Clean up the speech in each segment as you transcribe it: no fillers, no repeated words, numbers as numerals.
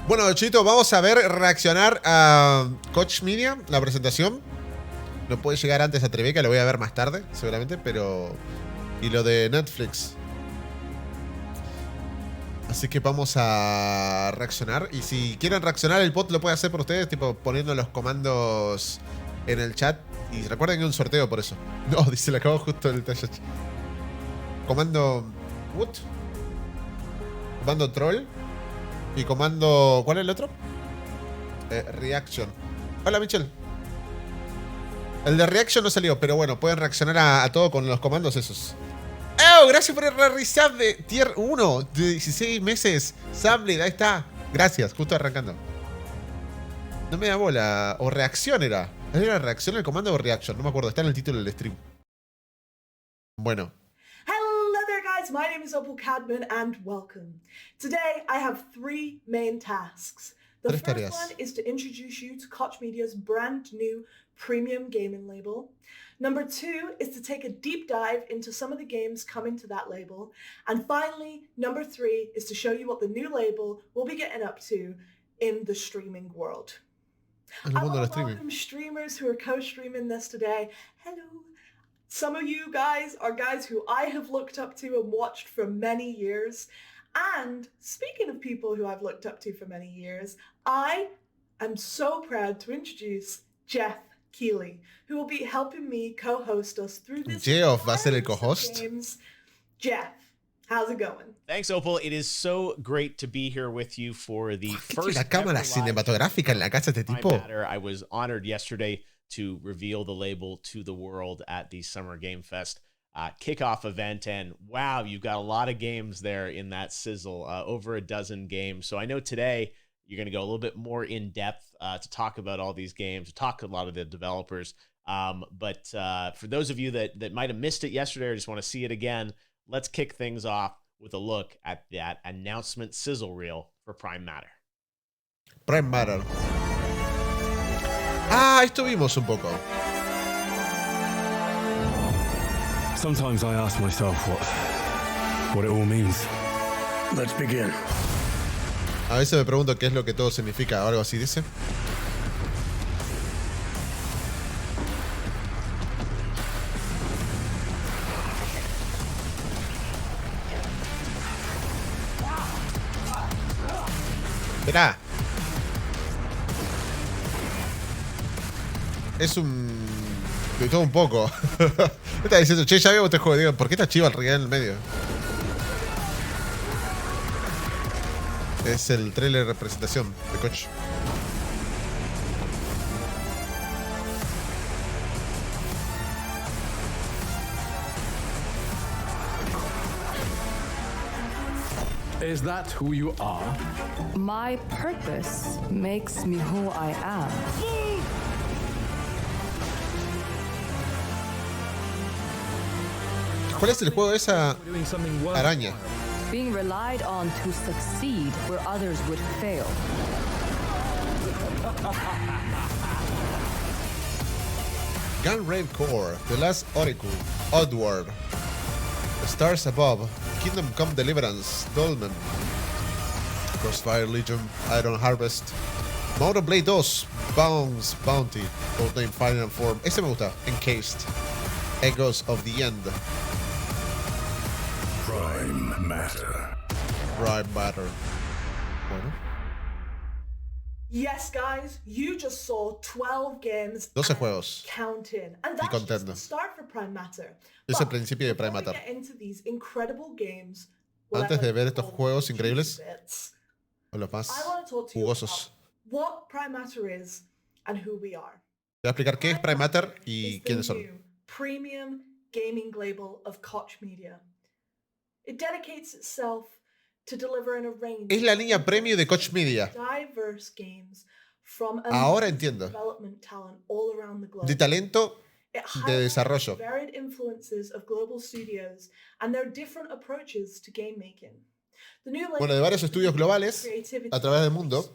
Bueno, Chito, vamos a ver reaccionar a Koch Media, la presentación. No puede llegar antes a Entrevista, lo voy a ver más tarde, seguramente, pero... Y lo de Netflix. Así que vamos a reaccionar. Y si quieren reaccionar, el bot lo puede hacer por ustedes, tipo poniendo los comandos en el chat. Y recuerden que hay un sorteo por eso. No, dice, le acabo justo el Tasher. Comando... ¿What? Comando troll. Y comando... ¿Cuál es el otro? Reaction. Hola, Michelle. El de reaction no salió, pero bueno, pueden reaccionar a todo con los comandos esos. ¡Oh! Gracias por el resub de tier 1 de 16 meses. Sable, ahí está. Gracias, justo arrancando. No me da bola. O reacción era. ¿Era reacción el comando o reaction? No me acuerdo, está en el título del stream. Bueno. Hello there guys, my name is Opal Cadman and welcome. Today I have three main tasks. The first one is to introduce you to Koch Media's brand new premium gaming label. Number two is to take a deep dive into some of the games coming to that label. And finally, number three is to show you what the new label will be getting up to in the streaming world. I want to welcome streamers who are co-streaming this today. Hello. Some of you guys are guys who I have looked up to and watched for many years. And speaking of people who I've looked up to for many years, I am so proud to introduce Jeff Keighley, who will be helping me co-host us through this. Geoff va a ser el co-host. Jeff, how's it going? Thanks, Opal. It is so great to be here with you for the first la cámara cinematográfica en la casa de este tipo. I was honored yesterday to reveal the label to the world at the Summer Game Fest kickoff event, and wow, you've got a lot of games there in that sizzle, over a dozen games. So I know today you're going to go a little bit more in depth to talk about all these games, to talk to a lot of the developers. But for those of you that might have missed it yesterday or just want to see it again, let's kick things off with a look at that announcement sizzle reel for Prime Matter. Prime Matter. Ah, esto vimos un poco. Sometimes I ask myself what it all means. Let's begin. A veces me pregunto qué es lo que todo significa, o algo así dice. Esperá. Es un... de todo un poco. Me está diciendo, che, ya veo este juego. Digo, ¿por qué está chivo el real en el medio? Es el trailer de presentación de Koch. Is that who you are? My purpose makes me who I am. ¿Cuál es el juego de esa araña? Being relied on to succeed where others would fail. Gunraid Core, The Last Oricru, Oddworld, The Stars Above, Kingdom Come Deliverance, Dolmen, Crossfire Legion, Iron Harvest, Mountain Blade 2, Bounce Bounty, Codename Final Form. Ese me gusta. Encased, Echoes of the End. Prime Matter. Prime Matter. Bueno. Yes, guys, you just saw 12 games. 12 juegos. Counting. And that's just the start for Prime Matter. Es el principio de Prime Matter. Antes de ver estos juegos increíbles, o los más jugosos, what Prime Matter is and who we are. Te voy a explicar qué es Prime Matter y quiénes son. Premium gaming label of Koch Media. It dedicates itself to delivering a range. Es la línea premium de Koch Media. Diverse games from Ahora entiendo. Development talent all around the globe. De talento de desarrollo. Varied influences of global studios and their different approaches to game making. Bueno, de varios estudios globales a través del mundo.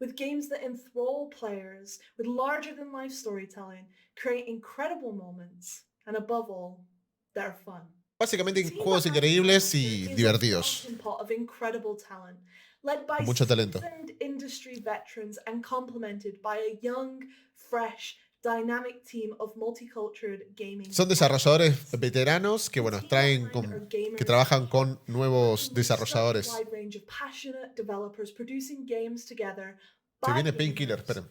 With games that enthrall players, with larger-than-life storytelling, create incredible moments, and above all, they're fun. Básicamente juegos increíbles y divertidos. led by Mucho talento. seasoned industry veterans and complemented by a young, fresh, dynamic team of multicultural gaming. Son desarrolladores veteranos que, bueno, que trabajan con nuevos desarrolladores. Se viene Painkiller, esperen.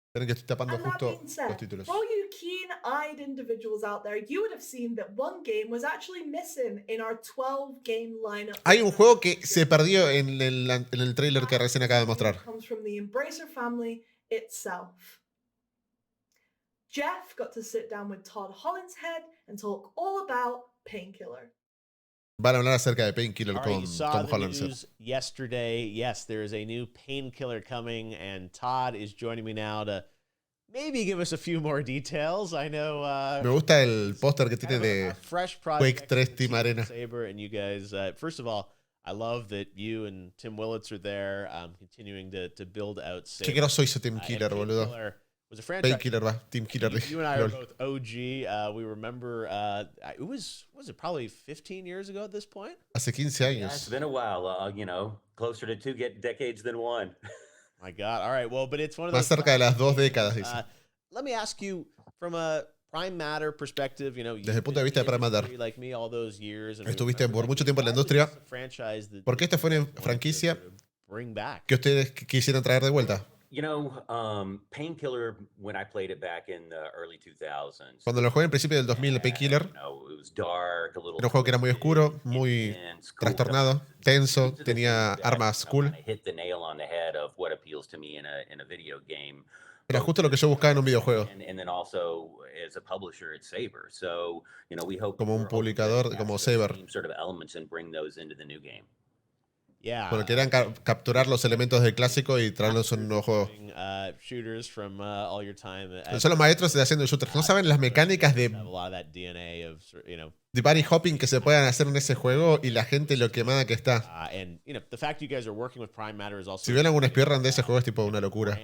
Esperen que estoy tapando justo los títulos. For all you keen-eyed individuals out there, you would have seen that one game was actually missing in our 12-game lineup. Hay un juego que se perdió en el trailer que recién acaba de mostrar. Comes from the Embracer family itself. Jeff got to sit down with Todd Hollinshead and talk all about Painkiller. Van a hablar acerca de Painkiller All right, con you saw Tom the Hollinshead. news yesterday. Yes, there is a new Painkiller coming, and Todd is joining me now to maybe give us a few more details. I know. Me gusta el póster que tiene de Quake 3 Team Arena. Saber and you guys. First of all, I love that you and Tim Willits are there, continuing to build out Saber. Qué groso hizo Team Killer, boludo. Was a franchise. Painkiller va, Team Killer. You and I are both OG. We remember it was it probably 15 years ago at this point? Hace 15 años. Yeah, it's been a while, you know, closer to 2 decades than 1. My God. All right. Well, but it's one of Más those cerca de las 2 décadas, dice. Let me ask you from a Prime Matter perspective, you know, desde el punto de vista de Prime Matter. Like me all those years, Estuviste por mucho tiempo en la industria. ¿Por qué esta fue una franquicia que ustedes quisieran traer de vuelta? You know, Painkiller, when I played it back in the early 2000s. Cuando lo jugué en principio del 2000, Painkiller, era un juego que era muy oscuro, muy trastornado, tenso, tenía armas cool. Era justo lo que yo buscaba en un videojuego. Como un publicador, como Saber. Bueno, querían capturar los elementos del clásico y traerlos en un nuevo juego. Son los maestros de haciendo shooters. No saben las mecánicas de bunny hopping que se puedan hacer en ese juego y la gente lo quemada que está. Si ven algún speedrun de ese juego es tipo una locura.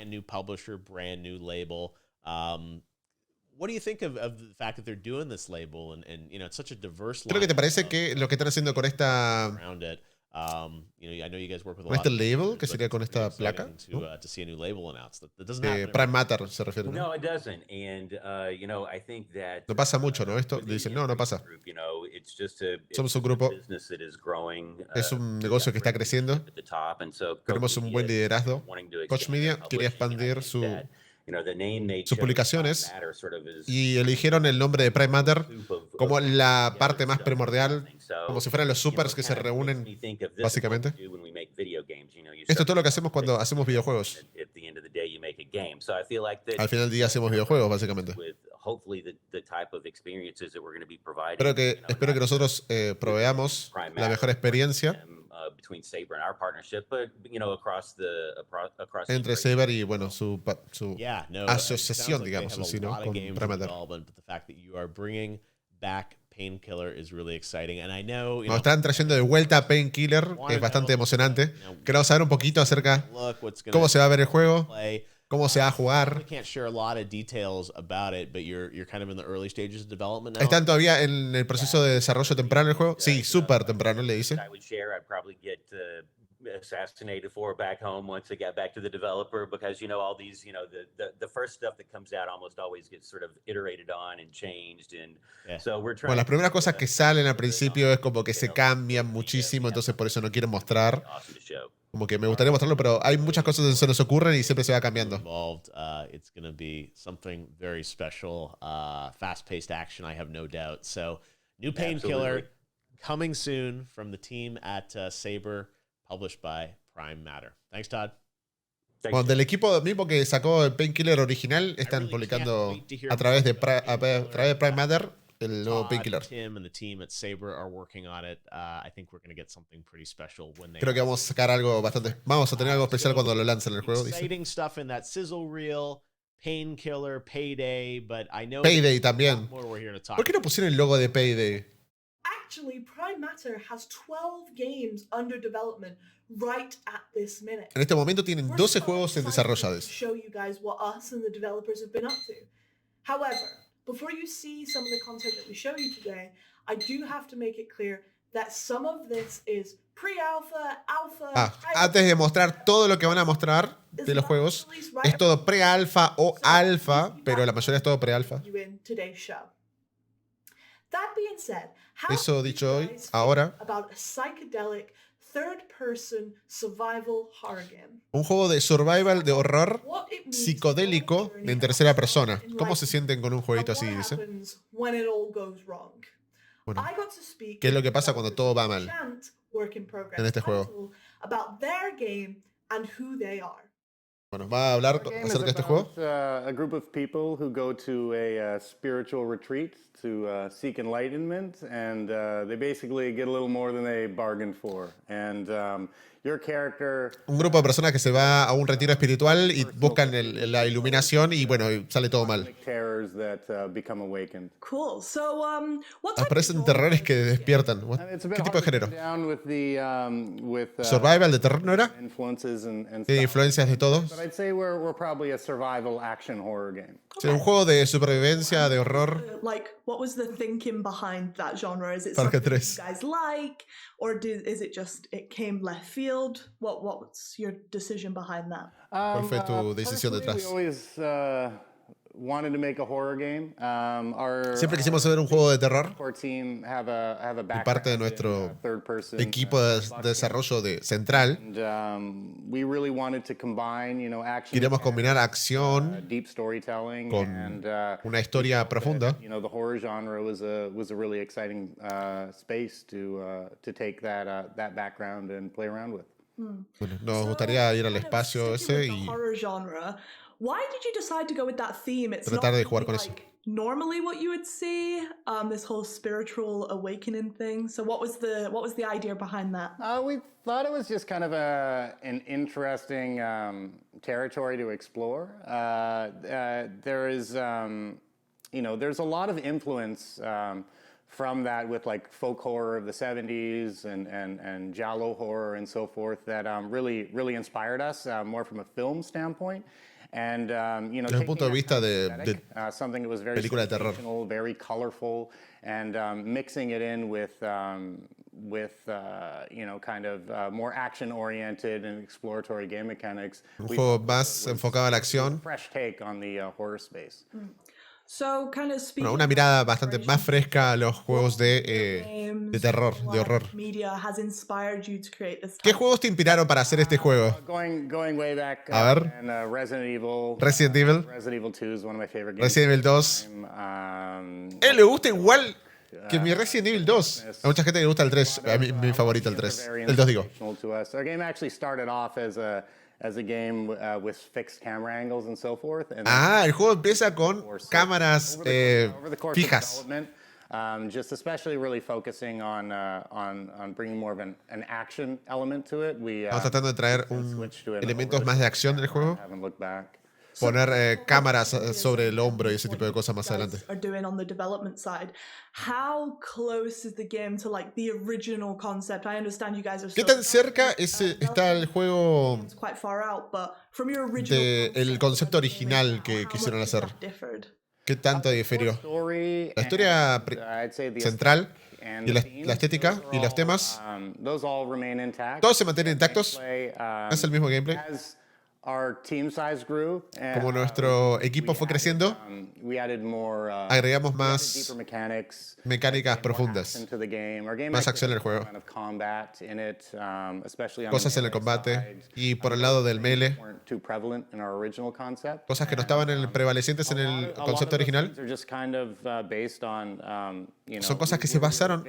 Creo que te parece que lo que están haciendo con esta... ¿Con este label? ¿Qué sería con esta placa? ¿No? Prime Matter se refiere, ¿no? No pasa mucho, ¿no? Esto dicen, no pasa. Somos un grupo. Es un negocio que está creciendo. Tenemos un buen liderazgo. Koch Media quería expandir sus publicaciones y eligieron el nombre de Prime Matter como la parte más primordial, como si fueran los supers que se reúnen básicamente. Esto es todo lo que hacemos cuando hacemos videojuegos. Al final del día hacemos videojuegos básicamente. Espero que nosotros proveamos la mejor experiencia entre Saber y, bueno, su asociación, digamos así, ¿no? Con Prime Matter. Nos están trayendo de vuelta a Painkiller, que es bastante emocionante. Queremos saber un poquito acerca de cómo se va a ver el juego, cómo se va a jugar. ¿Están todavía en el proceso de desarrollo temprano del juego? Sí, súper temprano, le dice. Assassinated for back home once it got back to the developer, because all these the first stuff that comes out almost always gets sort of iterated on and changed, and so we're trying. Bueno, las primeras cosas que salen al principio es como que se cambian muchísimo, entonces por eso no quiero mostrar. Como que me gustaría mostrarlo, pero hay muchas cosas que se nos ocurren y siempre se va cambiando. It's going to be something very special, fast-paced action, I have no doubt. So, new Painkiller coming soon from the team at Saber. Published by Prime Matter. Thanks, Todd. Bueno, del equipo mismo que sacó el Painkiller original, están publicando a través de Prime Matter el nuevo Painkiller. Creo que vamos a sacar algo bastante... Vamos a tener algo especial cuando lo lancen el juego, dice. Payday también. ¿Por qué no pusieron el logo de Payday? Actually, Prime Matter has 12 games under development right at this minute. En este momento tienen 12 juegos en desarrollo. Show you guys what us and the developers have been up to. However, before you see some of the content that we show you today, I do have to make it clear that some of this is pre-alpha, alpha. Antes de mostrar todo lo que van a mostrar de los juegos, es todo pre-alfa o alfa, pero la mayoría es todo pre-alfa. Eso dicho hoy, ahora, un juego de survival de horror psicodélico en tercera persona. ¿Cómo se sienten con un jueguito así? Dice. Bueno, ¿qué es lo que pasa cuando todo va mal en este juego? Bueno, va a hablar acerca de este juego. A group of people who go to a spiritual retreat to seek enlightenment, and they basically get a little more than they bargained for. And your character. Un grupo de personas que se va a un retiro espiritual y buscan la iluminación y bueno, sale todo mal. Terrors that become awakened. Cool. So, what type Aparecen terrores que despiertan. ¿Qué tipo de género? ¿Survival de terror no era? Tiene influencias de todos. But I'd say we're probably a survival action horror game. Sí, un juego de supervivencia, de horror. Like, what was the thinking behind that genre? Is it Parque something 3. you guys like, or is it just it came left field? What's your decision behind that? ¿Cuál fue tu decisión detrás? We always wanted to make a horror game. Siempre quisimos hacer un juego de terror. Our team have a Y parte de nuestro equipo de desarrollo central. We really wanted to combine, action. Queríamos combinar acción Deep storytelling con and una historia profunda. the horror genre was a really exciting space to take that background and play around with. Bueno, nos gustaría ir al espacio ese y horror genre. Why did you decide to go with that theme? It's tratar not de jugar really con eso. like normally what you would see, this whole spiritual awakening thing. So what was the idea behind that? We thought it was just kind of an interesting territory to explore. There is, there's a lot of influence from that with like folk horror of the 70s and giallo horror and so forth that really inspired us more from a film standpoint. And desde el punto de vista de something that was very película de terror, very colorful, and mixing it in with kind of more action-oriented and exploratory game mechanics. Un juego más enfocado a la acción. Fresh take on the horror space. So, kind of bueno, una mirada bastante más fresca a los juegos de terror, de horror. ¿Qué juegos te inspiraron para hacer este juego? Going way back, a ver. Resident Evil. Resident Evil 2 is one of my favorite games. Resident Evil 2. Le gusta igual que mi Resident Evil 2. A mucha gente le gusta el 3. A mí, mi favorito el 3. El 2 digo. Our game actually started off as a game with fixed camera angles and so forth. And el juego empieza con cámaras fijas. Just especially really focusing on bringing more of an action element to it. Estamos tratando de traer elementos más de acción del juego. Poner cámaras sobre el hombro y ese tipo de cosas más adelante. ¿Qué tan cerca está el juego del concepto original que quisieron hacer? ¿Qué tanto diferió? La historia central y la estética y los temas, todos se mantienen intactos. Es el mismo gameplay. Como nuestro equipo fue creciendo, agregamos más mecánicas profundas, más acción en el juego, cosas en el combate y por el lado del melee, cosas que no estaban prevalecientes en el concepto original. Son cosas que se basaron,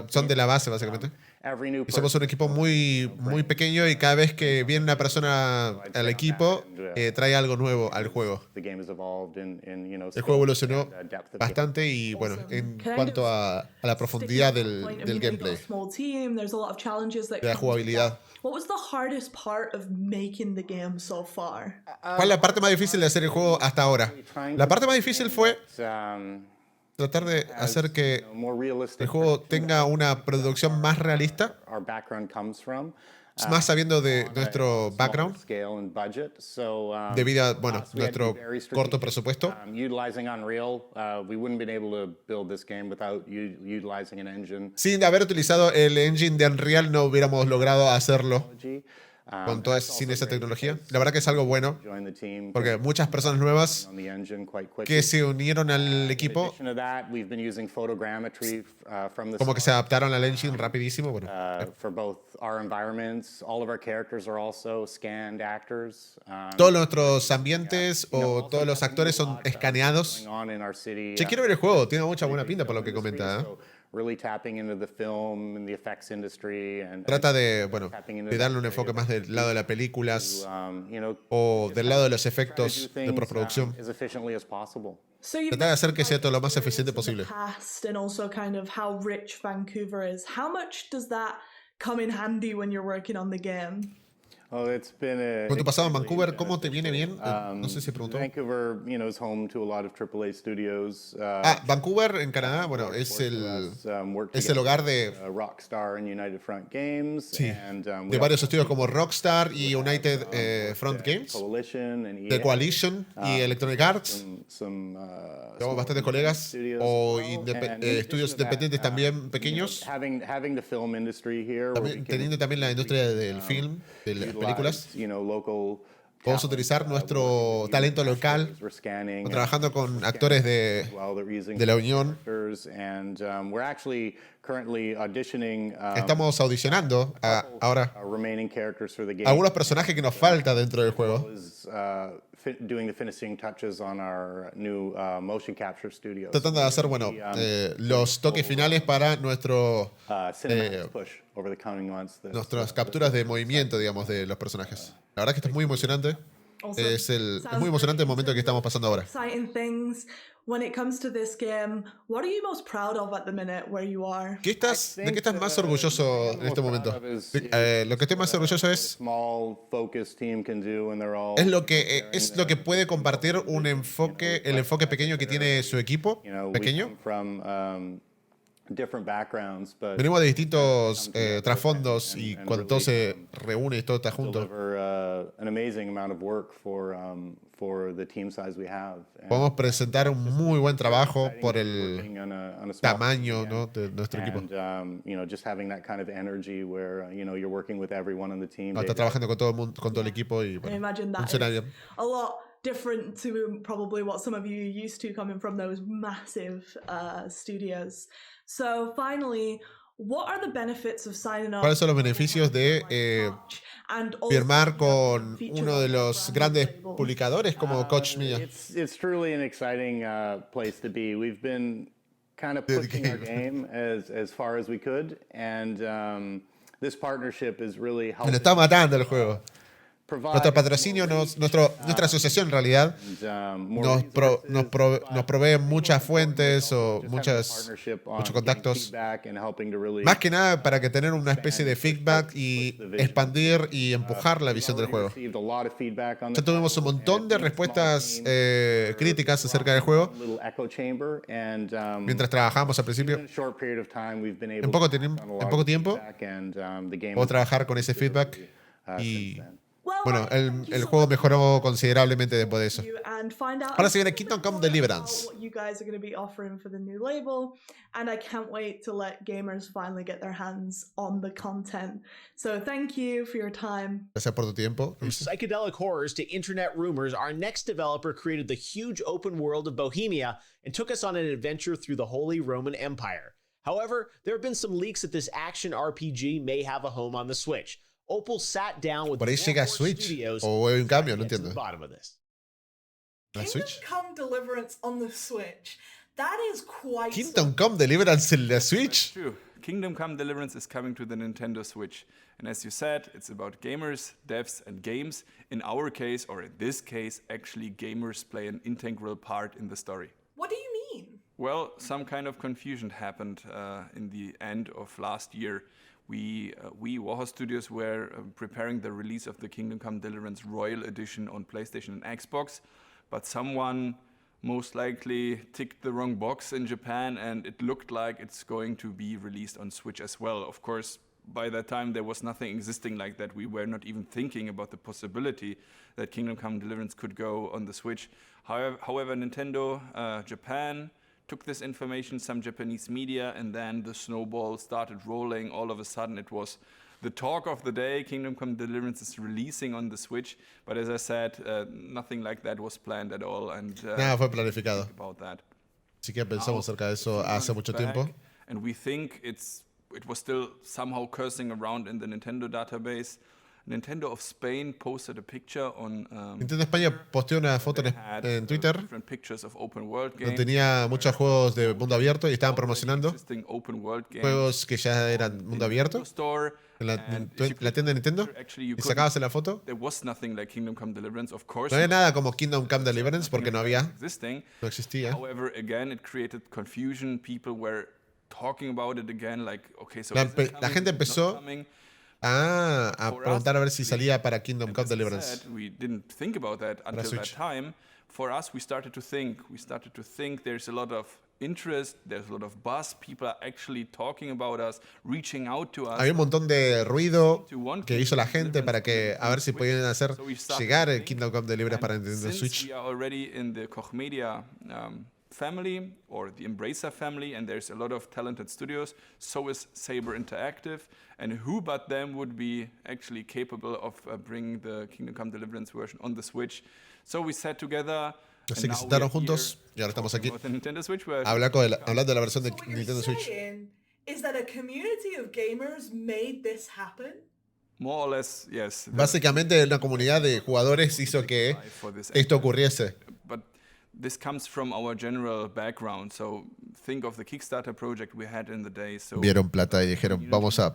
son de la base básicamente. Y somos un equipo muy pequeño y cada vez que viene una persona al equipo, trae algo nuevo al juego. El juego evolucionó bastante y bueno, en cuanto a la profundidad del gameplay, de la jugabilidad. ¿Cuál es la parte más difícil de hacer el juego hasta ahora? La parte más difícil fue tratar de hacer que el juego tenga una producción más realista. más sabiendo de nuestro background, debido a nuestro corto presupuesto. Sin haber utilizado el engine de Unreal no hubiéramos logrado hacerlo sin esa tecnología. La verdad que es algo bueno, porque muchas personas nuevas que se unieron al equipo como que se adaptaron al engine rapidísimo. Todos nuestros ambientes o todos los actores son escaneados. Che, quiero ver el juego, tiene mucha buena pinta por lo que comenta, ¿eh? Trata de darle un enfoque más del lado de las películas o del lado de los efectos de postproducción. Trata de hacer que sea todo lo más eficiente posible. Con tu pasado en Vancouver, ¿cómo te viene bien? No sé si preguntó. Vancouver, en Canadá, es el hogar de varios estudios como Rockstar y United Front Games, de Coalition y Electronic Arts. Tenemos bastantes colegas o estudios independientes también pequeños. Teniendo también la industria del film, de las películas. Podemos utilizar nuestro talento local trabajando con actores de la Unión. Estamos audicionando ahora algunos personajes que nos faltan dentro del juego. Tratando de hacer los toques finales para nuestras capturas de movimiento, digamos, de los personajes. La verdad que esto es muy emocionante. Es muy emocionante el momento que estamos pasando ahora. When it comes to this game, what are you most proud of at the minute where you are? ¿De qué estás más orgulloso en este momento? Lo que estoy más orgulloso es lo que puede compartir el enfoque pequeño que tiene su equipo pequeño. Venimos de distintos trasfondos y cuando todo se reúne y todo está junto, podemos presentar un muy buen trabajo por el tamaño, ¿no?, de nuestro equipo. Está trabajando con todo el mundo, con todo el equipo y funciona bien. Different to probably what some of you are used to coming from those massive studios. So finally, what are the benefits of signing up? ¿Cuáles son los beneficios de firmar con uno de los grandes publicadores como Koch Media? It's truly an exciting place to be. We've been kind of pushing our game as far as we could, and this partnership is really helping. Me está matando el juego. Nuestro patrocinio, nuestra asociación en realidad nos provee muchas fuentes o muchos contactos. Más que nada para que tener una especie de feedback y expandir y empujar la visión del juego. Ya tuvimos un montón de respuestas críticas acerca del juego mientras trabajamos al principio. En poco tiempo podemos trabajar con ese feedback y el juego mejoró considerablemente después de eso. Ahora se viene Kingdom Come Deliverance. And I can't wait to let gamers finally get their hands on the content. So thank you for your time. Gracias por tu tiempo. From psychedelic horrors to internet rumors, our next developer created the huge open world of Bohemia and took us on an adventure through the Holy Roman Empire. However, there have been some leaks that this action RPG may have a home on the Switch. Opal sat down with por ahí llega Switch o hay un cambio, no entiendo. ¿La Switch? Kingdom Come Deliverance on the Switch. That is quite Kingdom Come Deliverance en la Switch. True. Kingdom Come Deliverance is coming to the Nintendo Switch. And as you said, it's about gamers, devs, and games. In our case, or in this case, actually gamers play an integral part in the story. What do you mean? Well, some kind of confusion happened in the end of last year. We Warhol Studios were preparing the release of the Kingdom Come Deliverance Royal Edition on PlayStation and Xbox, but someone most likely ticked the wrong box in Japan, and it looked like it's going to be released on Switch as well. Of course, by that time there was nothing existing like that. We were not even thinking about the possibility that Kingdom Come Deliverance could go on the Switch. However, Nintendo Japan took this information, some Japanese media, and then the snowball started rolling. All of a sudden it was the talk of the day. Kingdom Come Deliverance is releasing on the Switch, but as I said, nothing like that was planned at all. And nada fue planificado. About that. Sí que pensamos acerca de eso hace mucho tiempo. And we think it was still somehow cursing around in the Nintendo database. Nintendo of Spain posted a picture on Nintendo España posteó una foto en Twitter different pictures of open world donde games. tenía muchos juegos de mundo abierto y estaban promocionando Existing open world games. juegos que ya eran mundo abierto Store, en la tienda de Nintendo y sacabas en la foto. There was nothing like Kingdom Come Deliverance, of course. No había nada como Kingdom Come Deliverance porque no Existing. no existía. However, again, it created confusion. People were talking about it again, like, okay, so La gente empezó a preguntar a ver si salía para Kingdom Come Deliverance. We didn't think about that until that time. For us, we started to think there's a lot of interest, there's a lot of buzz, people are actually talking about us, reaching out to us. Había un montón de ruido que hizo la gente para que a ver si podían hacer llegar el Kingdom Come Deliverance para Nintendo Switch. We are already in the Koch Media family or the Embracer family, and there's a lot of talented studios. So is Saber Interactive, and who but them would be actually capable of bringing the Kingdom Come Deliverance version on the Switch? So we sat together. Así que se sentaron juntos y ahora estamos aquí hablando de la versión de Nintendo Switch. Is that a community of gamers made this happen? More or less, yes. Básicamente una comunidad de jugadores hizo que esto ocurriese. But this comes from our general background. So think of the Kickstarter project we had in the day. So vieron plata y dijeron, vamos a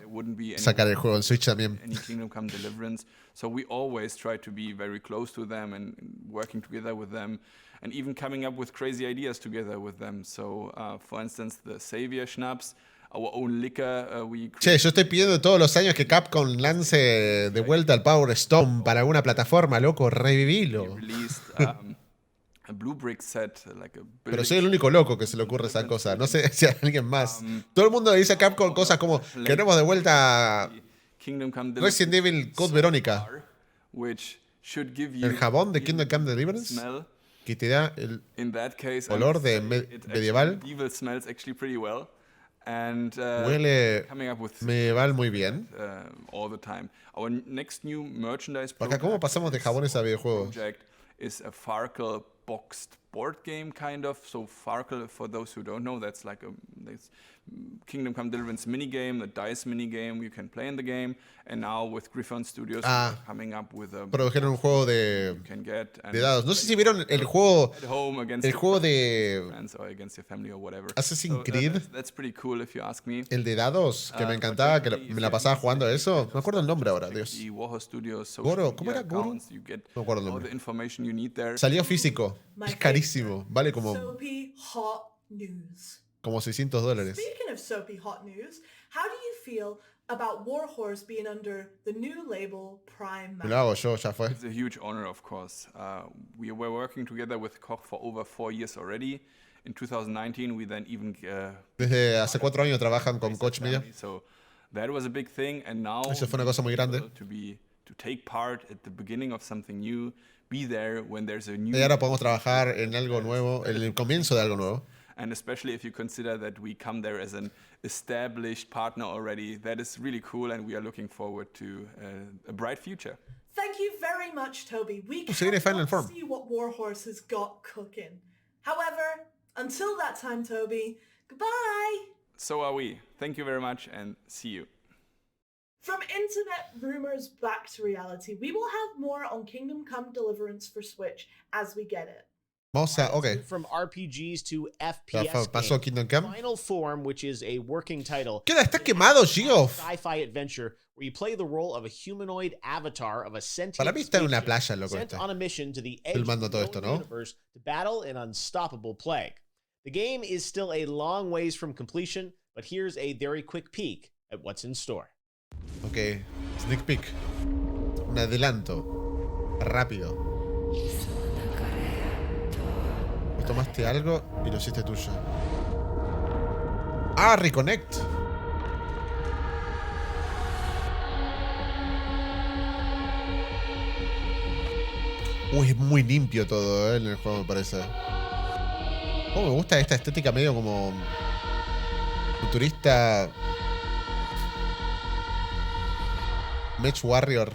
sacar el juego en Switch también. Any Kingdom Come Deliverance. So we always try to be very close to them and working together with them, and even coming up with crazy ideas together with them. So, for instance, the Savior Schnapps, our own liquor, we... Che, yo estoy pidiendo todos los años que Capcom lance de vuelta al Power Stone para alguna plataforma, loco, revivilo. Blue Brick set, like a pero soy el único loco que se le ocurre esa cosa. No sé si hay alguien más. Todo el mundo le dice a Capcom cosas como queremos de vuelta Resident Evil Code Verónica. El jabón de Kingdom Come Deliverance que te da el olor de medieval. Huele medieval muy bien. Acá, ¿cómo pasamos de jabones a videojuegos? Is a Farkle boxed board game, kind of. So Farkle, for those who don't know, that's like a Kingdom Come Deliverance minigame, a dice minigame you can play in the game. And now with Griffon Studios, we're coming up with a... Produjeron un juego de dados. No sé si vieron el juego de Assassin's Creed. That's pretty cool if you ask me. El de dados, que me encantaba, que me la pasaba jugando a eso. No me acuerdo el nombre ahora, Dios. Goro, ¿cómo era Goro? No me acuerdo el nombre. Salió físico. Es carísimo. Vale como $600. Speaking of soapy hot news, how do you feel about Warhorse being under the new label Prime Matter? Lo hago yo, ya fue. It's a huge honor, of course. We were working together with Koch for over 4 years already. In 2019, we then even... Desde hace 4 años trabajan con Koch Media. So that was a big thing, and now... Eso fue una cosa muy grande. To take part at the beginning of something new, be there when there's a new... Y ahora podemos trabajar en algo nuevo, en el comienzo de algo nuevo. And especially if you consider that we come there as an established partner already, that is really cool, and we are looking forward to a bright future. Thank you very much, Toby. We can't see what Warhorse has got cooking. However, until that time, Toby, goodbye. So are we. Thank you very much, and see you. From internet rumors back to reality, we will have more on Kingdom Come Deliverance for Switch as we get it. Okay. From RPGs to FPS pasó Kingdom Come. Final Form, which is a working title. ¿Qué? Está quemado, Geoff. Sci-fi adventure where you play the role of a humanoid avatar of a sentient Para mí está en una playa, loco, sent on a mission to the edge filmando of the todo esto, ¿no? universe to battle an unstoppable plague. The game is still a long ways from completion, but here's a very quick peek at what's in store. Ok, sneak peek. Un adelanto. Rápido. Tomaste algo y lo hiciste tuyo. Ah, Reconnect. Es muy limpio todo, en el juego, me parece. Oh, me gusta esta estética medio como futurista. Mech Warrior.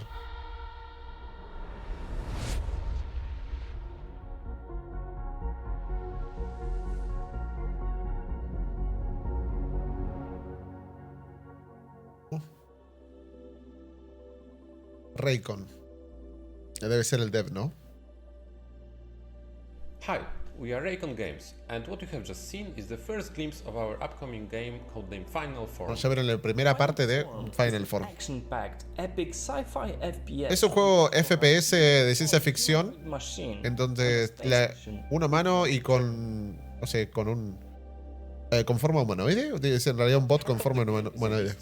Raycon. Debe ser el dev, ¿no? Hi, we are Raycon Games, and what you have just seen is the first glimpse of our upcoming game Codename Final Form. Ya vieron la primera parte de Final Form. Epic sci-fi FPS. Es un juego FPS de ciencia ficción, en donde una mano y con, no sé, con un con forma humanoide, es en realidad un bot con forma humanoide.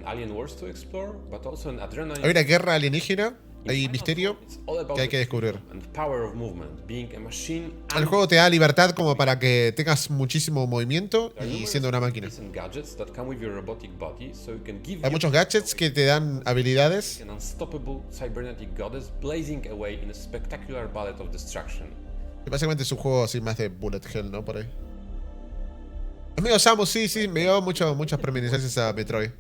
Hay una guerra alienígena, hay misterio que hay que descubrir. El juego te da libertad como para que tengas muchísimo movimiento y siendo una máquina. Hay muchos gadgets que te dan habilidades. Y básicamente es un juego así más de bullet hell, ¿no? Por ahí. Es medio Samus, sí, me dio muchas reminiscencias a Metroid.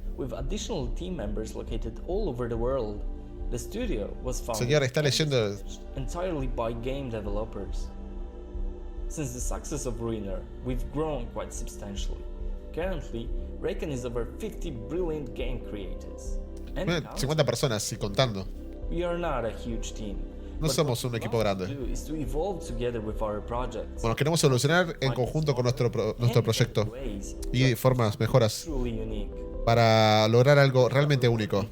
Señor, está leyendo. Entirely by game developers. Since the success of Ruiner, we've grown quite substantially. Currently, Raycon is over 50 brilliant game creators. 50 personas y contando. We are not a huge team. No somos un equipo grande. Bueno, queremos solucionar en conjunto con nuestro proyecto y formas, mejoras para lograr algo realmente único.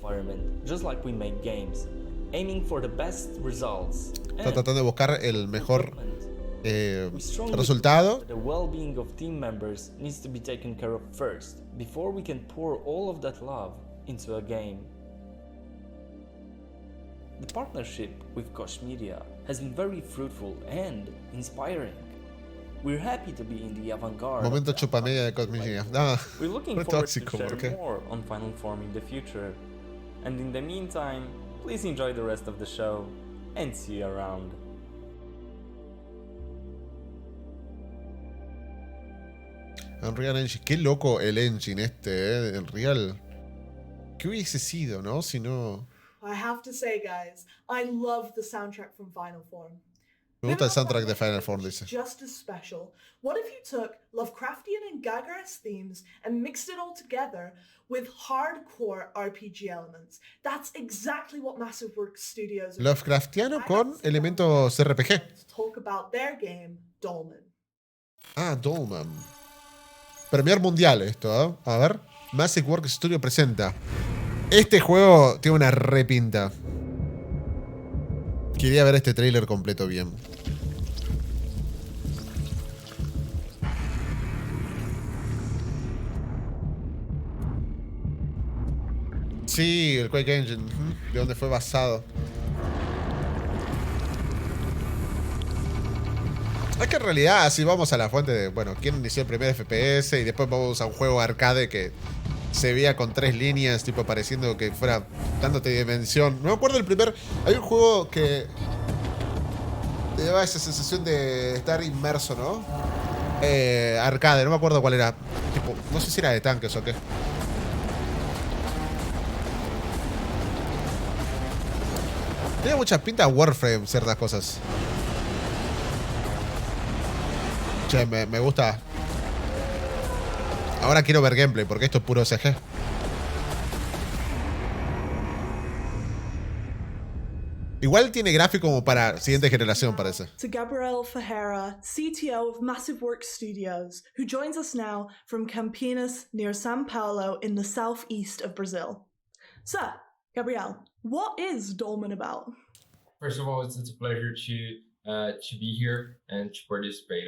Está tratando de buscar el mejor resultado. The partnership with Koch Media has been very fruitful and inspiring. We're happy to be in the avant-garde. Momento chupamedia de Koch Media. We're looking forward to share more on Final Form in the future. And in the meantime, please enjoy the rest of the show and see you around. Unreal Engine. Qué loco el engine este, el Real. ¿Qué hubiese sido, no? Si no... I have to say, guys, I love the soundtrack from Final Form. Me gusta el soundtrack de Final Form, dice. Just as special. What if you took Lovecraftian and Gagares themes and mixed it all together with hardcore RPG elements? That's exactly what Massive Works Studios are. Lovecraftiano con elementos RPG. Let's talk about their game, Dolmen. Ah, Dolmen. Premier mundial esto, ¿eh? A ver. Massive Works Studio presenta. Este juego tiene una repinta. Quería ver este tráiler completo bien. Sí, el Quake Engine. De donde fue basado. Es que en realidad, si vamos a la fuente de, bueno, quién inició el primer FPS y después vamos a un juego arcade que se veía con 3 líneas, tipo pareciendo que fuera dándote dimensión. No me acuerdo el primer... Hay un juego que te daba esa sensación de estar inmerso, ¿no? Arcade, no me acuerdo cuál era. Tipo, no sé si era de tanques o qué. Tiene muchas pintas Warframe, ciertas cosas. Che, me gusta. Ahora quiero ver gameplay, porque esto es puro CG. Igual tiene gráfico como para siguiente generación, parece. To Gabriel Ferreira, CTO of Massive Works Studios, who joins us now from Campinas near São Paulo in the southeast of Brazil. So, Gabriel, what is Dolmen about? First of all, it's a pleasure to be here and to participate.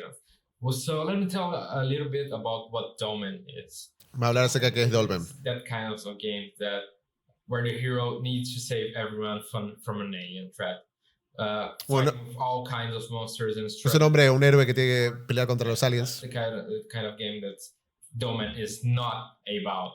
Well, so let me tell a little bit about what Dolmen is. Va a hablar acerca de qué es Dolmen. That kind of a game where the hero needs to save everyone from an alien threat. Bueno, with all kinds of monsters and es un hombre, un héroe que tiene que pelear contra los aliens. The kind of game that Dolmen is not about.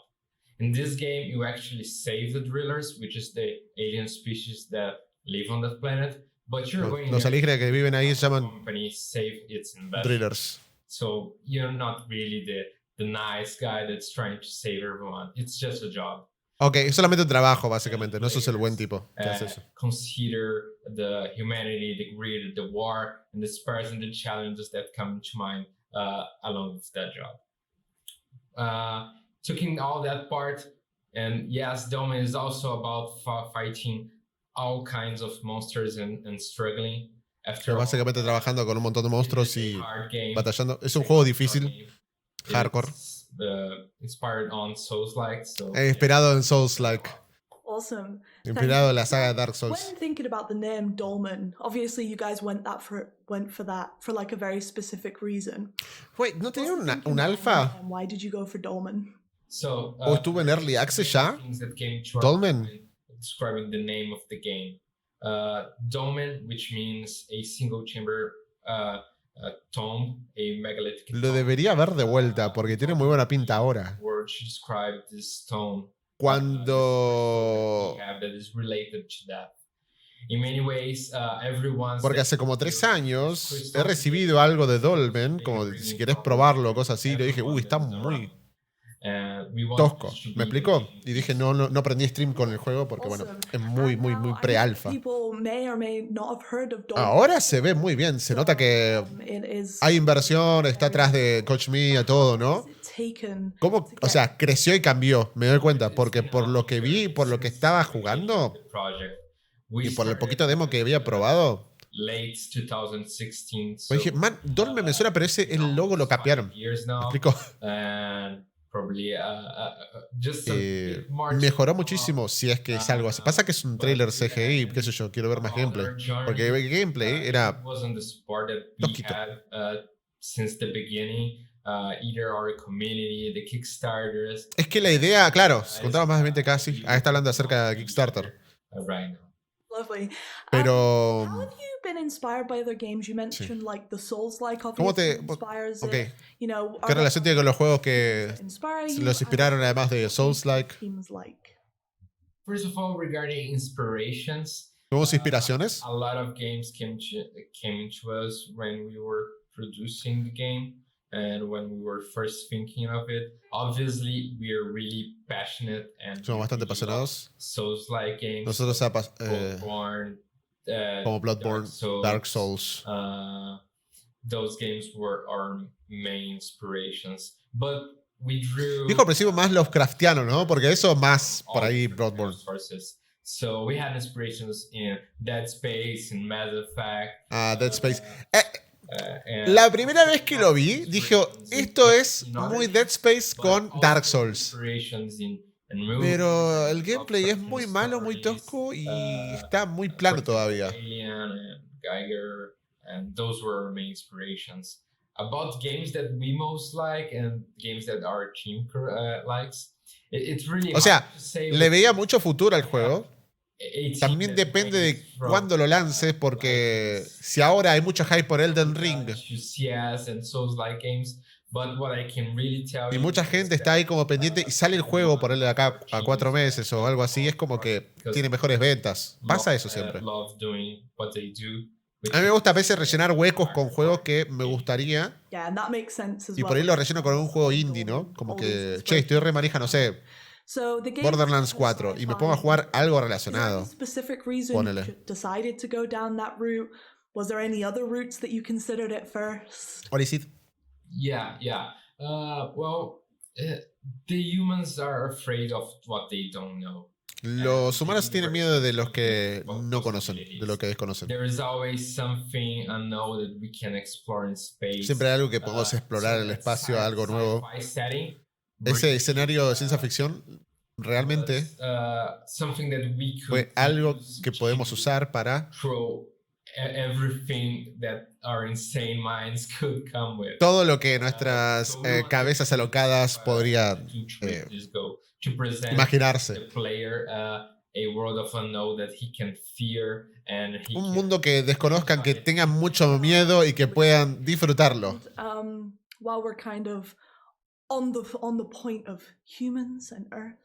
In this game, you actually save the drillers, which is the alien species that live on that planet, but you're going Los alienígenas que viven ahí se llaman company save its investors. drillers. So you're not really the nice guy that's trying to save everyone. It's just a job. Ok, es solamente un trabajo, básicamente. No sos el buen tipo que hace eso. Consider the humanity, the greed, the war, and the spares and the challenges that come to mind along with that job. Taking all that part, and yes, Dolmen is also about fighting all kinds of monsters and struggling. Pero básicamente trabajando con un montón de monstruos y batallando. Es un juego difícil, hardcore. Inspired on Souls-like, so Inspirado en Souls-like. Awesome. Inspirado en la saga de Dark Souls. When thinking about the name Dolmen, obviously you guys went for that for like a very specific reason. Wait, ¿no tenía un alfa? Why did you go for Dolmen? So, ¿O estuvo en Early Access ya? Dolmen. Describing the name of the game. Dolmen, which means a single chamber tomb, a megalithic. Lo debería ver de vuelta porque tiene muy buena pinta ahora. Word to describe this stone. Cuando... That is related to that. In many ways, porque hace como 3 años he recibido algo de Dolmen, como si querés probarlo, cosas así, y le dije, uy, está muy tosco. ¿Me explicó? Y dije, no prendí stream con el juego porque, bueno, es muy pre-alfa. Ahora se ve muy bien, se nota que hay inversión, está atrás de Koch Media, todo, ¿no? ¿Cómo? O sea, creció y cambió, me doy cuenta, porque por lo que vi, por lo que estaba jugando y por el poquito demo que había probado, dije, man, Dolmen me suena, pero el logo lo capearon. ¿Me explico? Mejoró muchísimo si es que es algo así. Pasa que es un trailer CGI, qué sé yo, quiero ver más gameplay. Porque el gameplay era tosquito. Es que la idea, claro, contamos más de 20 casi. Está hablando acerca de Kickstarter. Pero how have you been inspired by other games? You mentioned like the Souls-like. ¿Cómo te inspires okay. it? You know, ¿Qué relación tiene con los juegos que los inspiraron además de Souls-like? First of all, regarding inspirations, ¿Tuvimos inspiraciones? A lot of games came to us when we were producing the game and when we were first thinking of it. Obviously, we are really passionate and somos bastante apasionados. Souls-like games. Nosotros Bloodborne, como Bloodborne, Dark Souls. Those games were our main inspirations. But we drew. Dijo al principio más Lovecraftiano, ¿no? Porque eso más por ahí Bloodborne. So we had inspirations in Dead Space, in Mass Effect. Dead Space. La primera vez que lo vi, dije, esto es muy Dead Space con Dark Souls. Pero el gameplay es muy malo, muy tosco y está muy plano todavía. And those were our main inspirations. About games that we most like and games that our team likes. It's really o sea, le veía mucho futuro al juego. También depende de cuándo lo lances, porque si ahora hay mucho hype por Elden Ring y mucha gente está ahí como pendiente y sale el juego por él de acá a 4 meses o algo así, es como que tiene mejores ventas. Pasa eso siempre. A mí me gusta a veces rellenar huecos con juegos que me gustaría y por ahí lo relleno con un juego indie, ¿no? Como que, che, estoy re manija, no sé, Borderlands 4 y me pongo a jugar algo relacionado. Ponele. What is it? Yeah. The humans are afraid of what they don't know. Los humanos tienen miedo de los que no conocen, de lo que desconocen. Siempre hay algo que podemos explorar en el espacio, algo nuevo. Ese escenario de ciencia ficción realmente fue algo que podemos usar para todo lo que nuestras cabezas alocadas podrían imaginarse. Un mundo que desconozcan, que tengan mucho miedo y que puedan disfrutarlo. While we're kind of on the point of humans and Earth,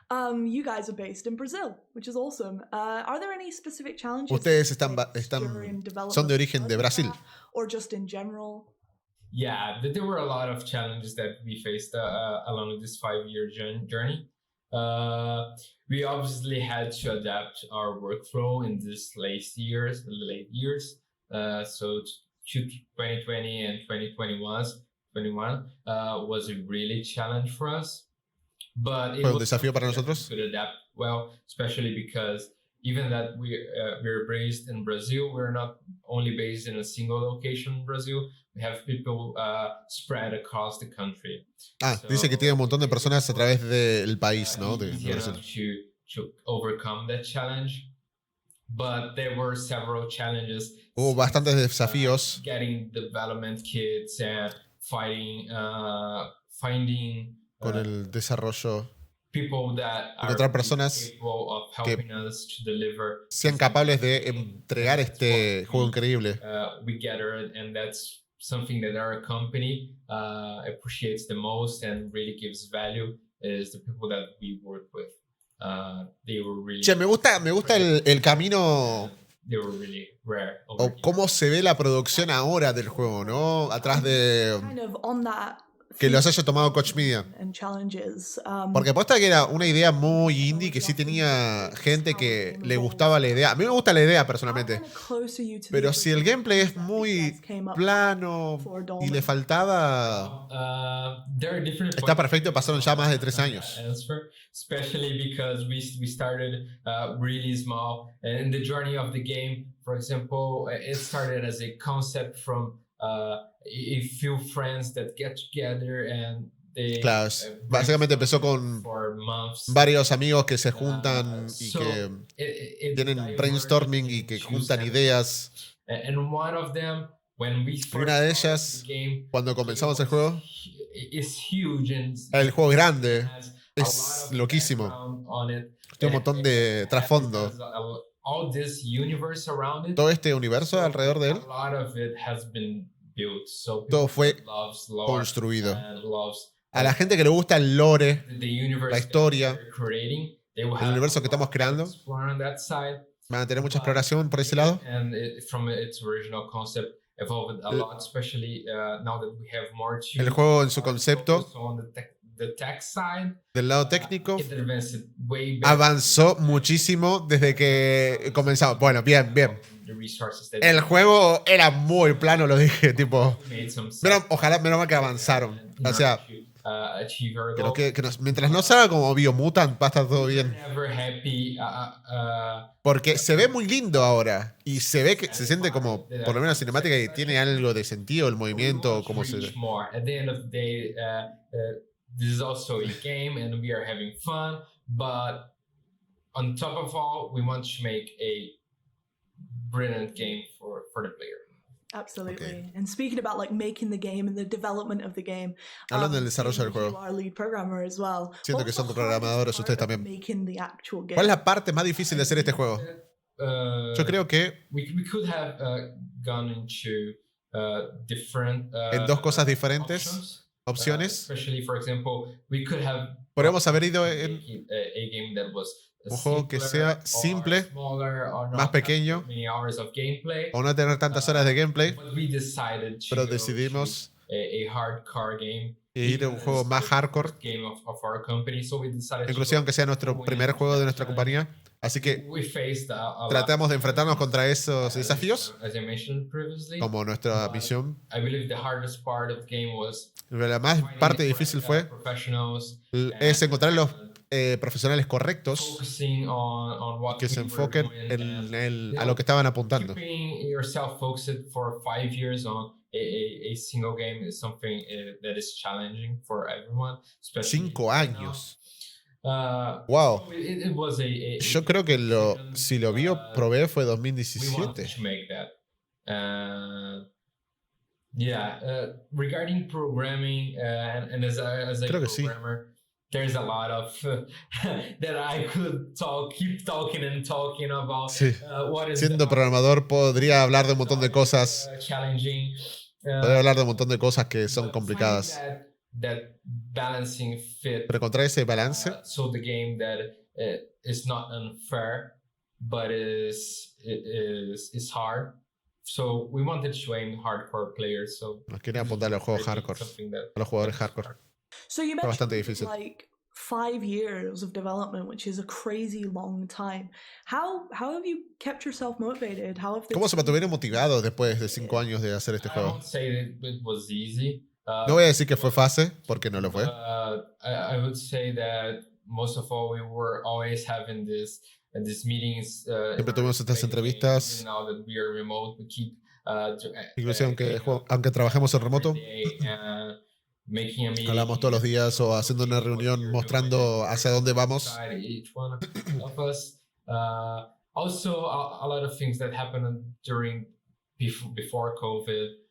You guys are based in Brazil, which is awesome. Are there any specific challenges? Ustedes son de origen de Brasil. Or just in general? Yeah, there were a lot of challenges that we faced along this 5-year journey. We obviously had to adapt our workflow in these late years. So 2020 and 2021 was a really challenge for us. But it Fue un desafío para nosotros. Could adapt well, especially because even that we're based in Brazil, we're not only based in a single location in Brazil. We have people spread across the country. Dice que tiene un montón de personas a través del país, ¿no? De Brasil. To overcome that challenge, but there were several challenges. Hubo bastantes desafíos. Getting development kits and finding con el desarrollo, encontrar personas que sean capaces de entregar este juego increíble. Something that our company appreciates the most and really gives value is the people that we work with. They were really me gusta el camino. They were really rare. O cómo se ve la producción ahora del juego, ¿no? Atrás de que los haya tomado Koch Media. Porque aposta que era una idea muy indie, que sí tenía gente que le gustaba la idea. A mí me gusta la idea personalmente. Pero si el gameplay es muy plano y le faltaba... Está perfecto, pasaron ya más de 3 años. Especially because we started really small. And in the journey of the game, for example, it started as a concept from a few friends that get together and they claro, básicamente empezó con varios amigos que se juntan y que tienen brainstorming y que juntan ideas. And one of them, when we y una de ellas, cuando comenzamos el juego, is huge and el juego es grande, es loquísimo, tiene un montón de trasfondo. Todo este universo alrededor de él, todo fue construido. A la gente que le gusta el lore, la historia, el universo que estamos creando, van a tener mucha exploración por ese lado. El juego en su concepto, del lado técnico, avanzó muchísimo desde que comenzamos. Bueno, bien. El juego era muy plano, lo dije, tipo... Ojalá, menos mal que avanzaron. O sea, mientras no salga como Biomutant, va a estar todo bien. Porque se ve muy lindo ahora. Y se ve que se siente como, por lo menos cinemática, que tiene algo de sentido el movimiento, como se... This is also a game and we are having fun, but on top of all, we want to make a brilliant game for the player. Absolutely. Okay. And speaking about like making the game and the development of the game, hablando del desarrollo del juego, you are lead programmer as well. Siento que son programadores ustedes también. ¿Cuál es la parte más difícil de hacer este juego? Yo creo que we could have gone into different en dos cosas diferentes. Opciones. Podríamos haber ido en un juego que sea simple, más pequeño, o no tener tantas horas de gameplay, pero decidimos ir a un juego más hardcore, inclusive aunque sea nuestro primer juego de nuestra compañía. Así que tratamos de enfrentarnos contra esos desafíos, como nuestra misión. La más parte difícil es encontrar los profesionales correctos que se enfoquen a lo que estaban apuntando. A single game is something that is challenging for everyone. 5 años. Wow. Yo creo que si lo vi o probé fue 2017. Regarding programming and as a programmer, there's a lot of that I could keep talking about. Sí. Siendo programador podría hablar de un montón de cosas. Podría hablar de un montón de cosas que son complicadas. that balancing fit. Pero encontrar ese balance. So the game that is not unfair, but is hard. So we wanted to aim hardcore players. So nos quieren apuntar a los juegos hardcore, a los jugadores hardcore. So you Fue bastante mentioned difícil. like 5 years of development, which is a crazy long time. How have you kept yourself motivated? How have ¿Cómo se mantuvieron motivados después de 5 años de hacer este I juego? won't say that it was easy. No voy a decir que fue fácil, porque no lo fue. I would say that most of all we were always having these meetings. Siempre tuvimos estas entrevistas. Now that we are remote, we keep. Inclusive aunque trabajemos en remoto, hablamos todos los días o haciendo una reunión mostrando hacia dónde vamos. Also, a lot of things that happened before COVID.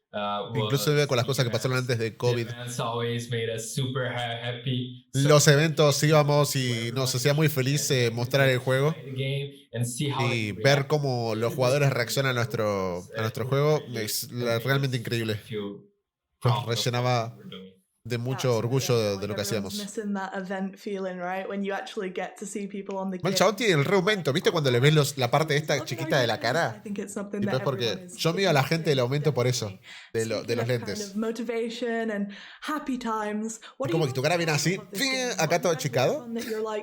Inclusive con las cosas que pasaron antes de COVID. Always made us super happy. Los eventos íbamos y nos hacía muy feliz mostrar el juego y ver cómo los jugadores reaccionan a nuestro juego es realmente increíble. Nos rellenaba de mucho orgullo de lo que hacíamos. El chabón tiene el reaumento, ¿viste? Cuando le ves la parte esta chiquita de la cara. Y pues porque yo miro a la gente del aumento por eso, de los lentes. Es como que tu cara viene así, acá todo achicado,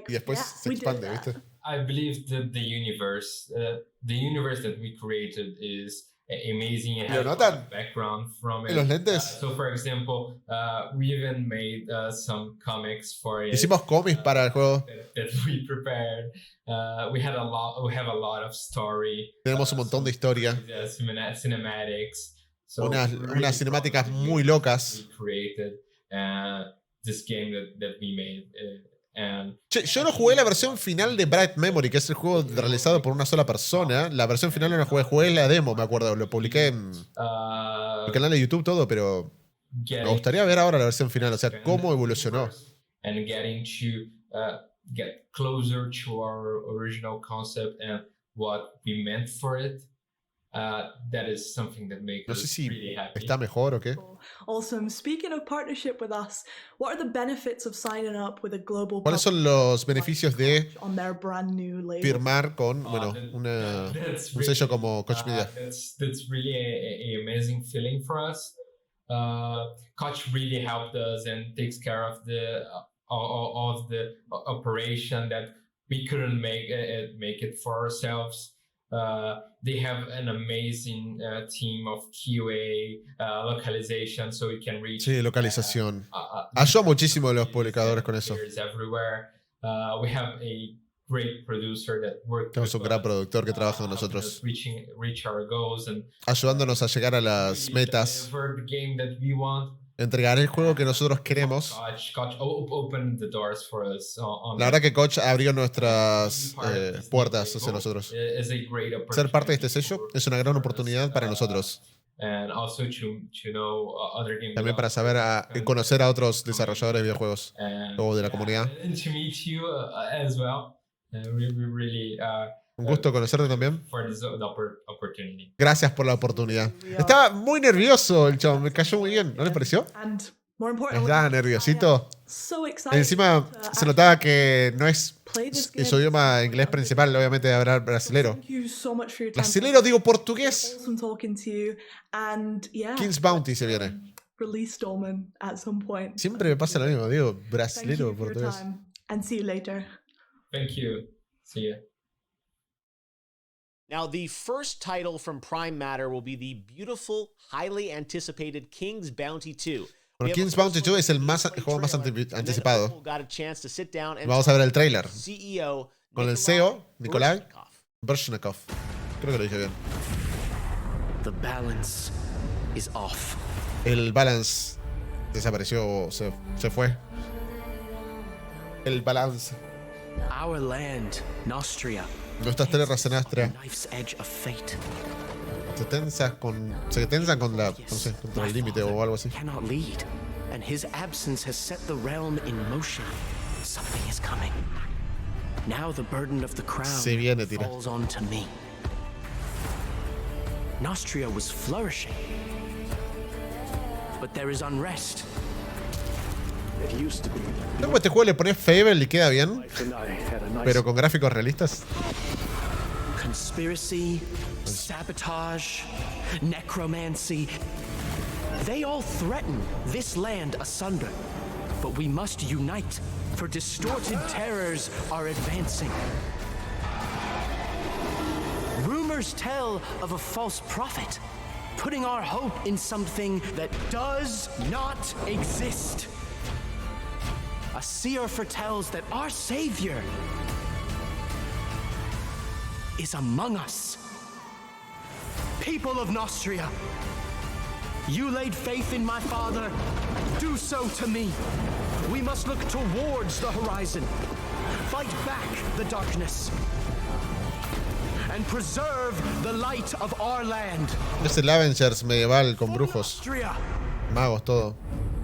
y después se expande, ¿viste? I believe that the universe that we created is amazing and has a background from it. ¿En los lentes? So for example, we even made some comics for it. Hicimos cómics para el juego. That we prepared. We have a lot of story. Tenemos un montón de historia. Cinematics. So unas cinemáticas muy locas. We created this game that we made. Che, yo no jugué la versión final de Bright Memory, que es el juego realizado por una sola persona. La versión final no la jugué la demo, me acuerdo. Lo publiqué en el canal de YouTube todo, pero me gustaría ver ahora la versión final, o sea, cómo evolucionó. And getting to get closer to our original concept and what we meant for it. That is something that makes No sé us si really happy. está mejor o qué. Awesome. Speaking of partnership with us, what are the benefits of signing up with a global ¿Cuáles son los beneficios de on their brand new label? firmar con un sello como Koch Media? That's really a amazing feeling for us. Koch really helped us and takes care of the operation that we couldn't make it for ourselves. They have an amazing team of QA, localization, so we can reach. Sí, localización. Ayudó muchísimo a los publicadores con eso. Everywhere. We have a great producer that works. Tenemos un gran productor que trabaja con nosotros, Reach our goals and ayudándonos a llegar a las metas. the game that we want. Entregar el juego que nosotros queremos. Koch opened the doors for us. La verdad que Koch abrió nuestras puertas hacia nosotros. Ser parte de este sello es una gran oportunidad para nosotros. También para saber y conocer a otros desarrolladores de videojuegos o de la comunidad. Un gusto conocerte también. Gracias por la oportunidad. Estaba muy nervioso el chavo, me cayó muy bien, ¿no le pareció? Estaba nerviosito. Encima se notaba que no es su idioma inglés principal, obviamente de hablar brasilero. Brasilero, digo portugués. King's Bounty se viene. Siempre me pasa lo mismo, digo brasilero o portugués. Thank you. See ya. Now, the first title from Prime Matter will be the beautiful, highly anticipated King's Bounty 2. Bueno, King's Bounty 2 es el juego más anticipado. Vamos a ver el trailer. Con el CEO, Nikolay, Barishnikov. Creo que lo dije bien. The balance is off. El balance desapareció o se fue. El balance. Our land, Nostria. Nuestras tierras en Astria se tensan contra el límite o algo así. And his absence has set the realm in motion. Something is coming. Now the burden of the crown falls onto me. Nostria was flourishing, but there is unrest. Luego este juego le pones Fable y queda bien, pero con gráficos realistas. Conspiracy, sabotage, necromancy. They all threaten this land asunder. But we must unite, for distorted terrors are advancing. Rumors tell of a false prophet, putting our hope in something that does not exist. A seer foretells that our savior is among us. People of Nostria, you laid faith in my father, do so to me. We must look towards the horizon, fight back the darkness, and preserve the light of our land. Es el Avengers medieval con brujos, magos, todo.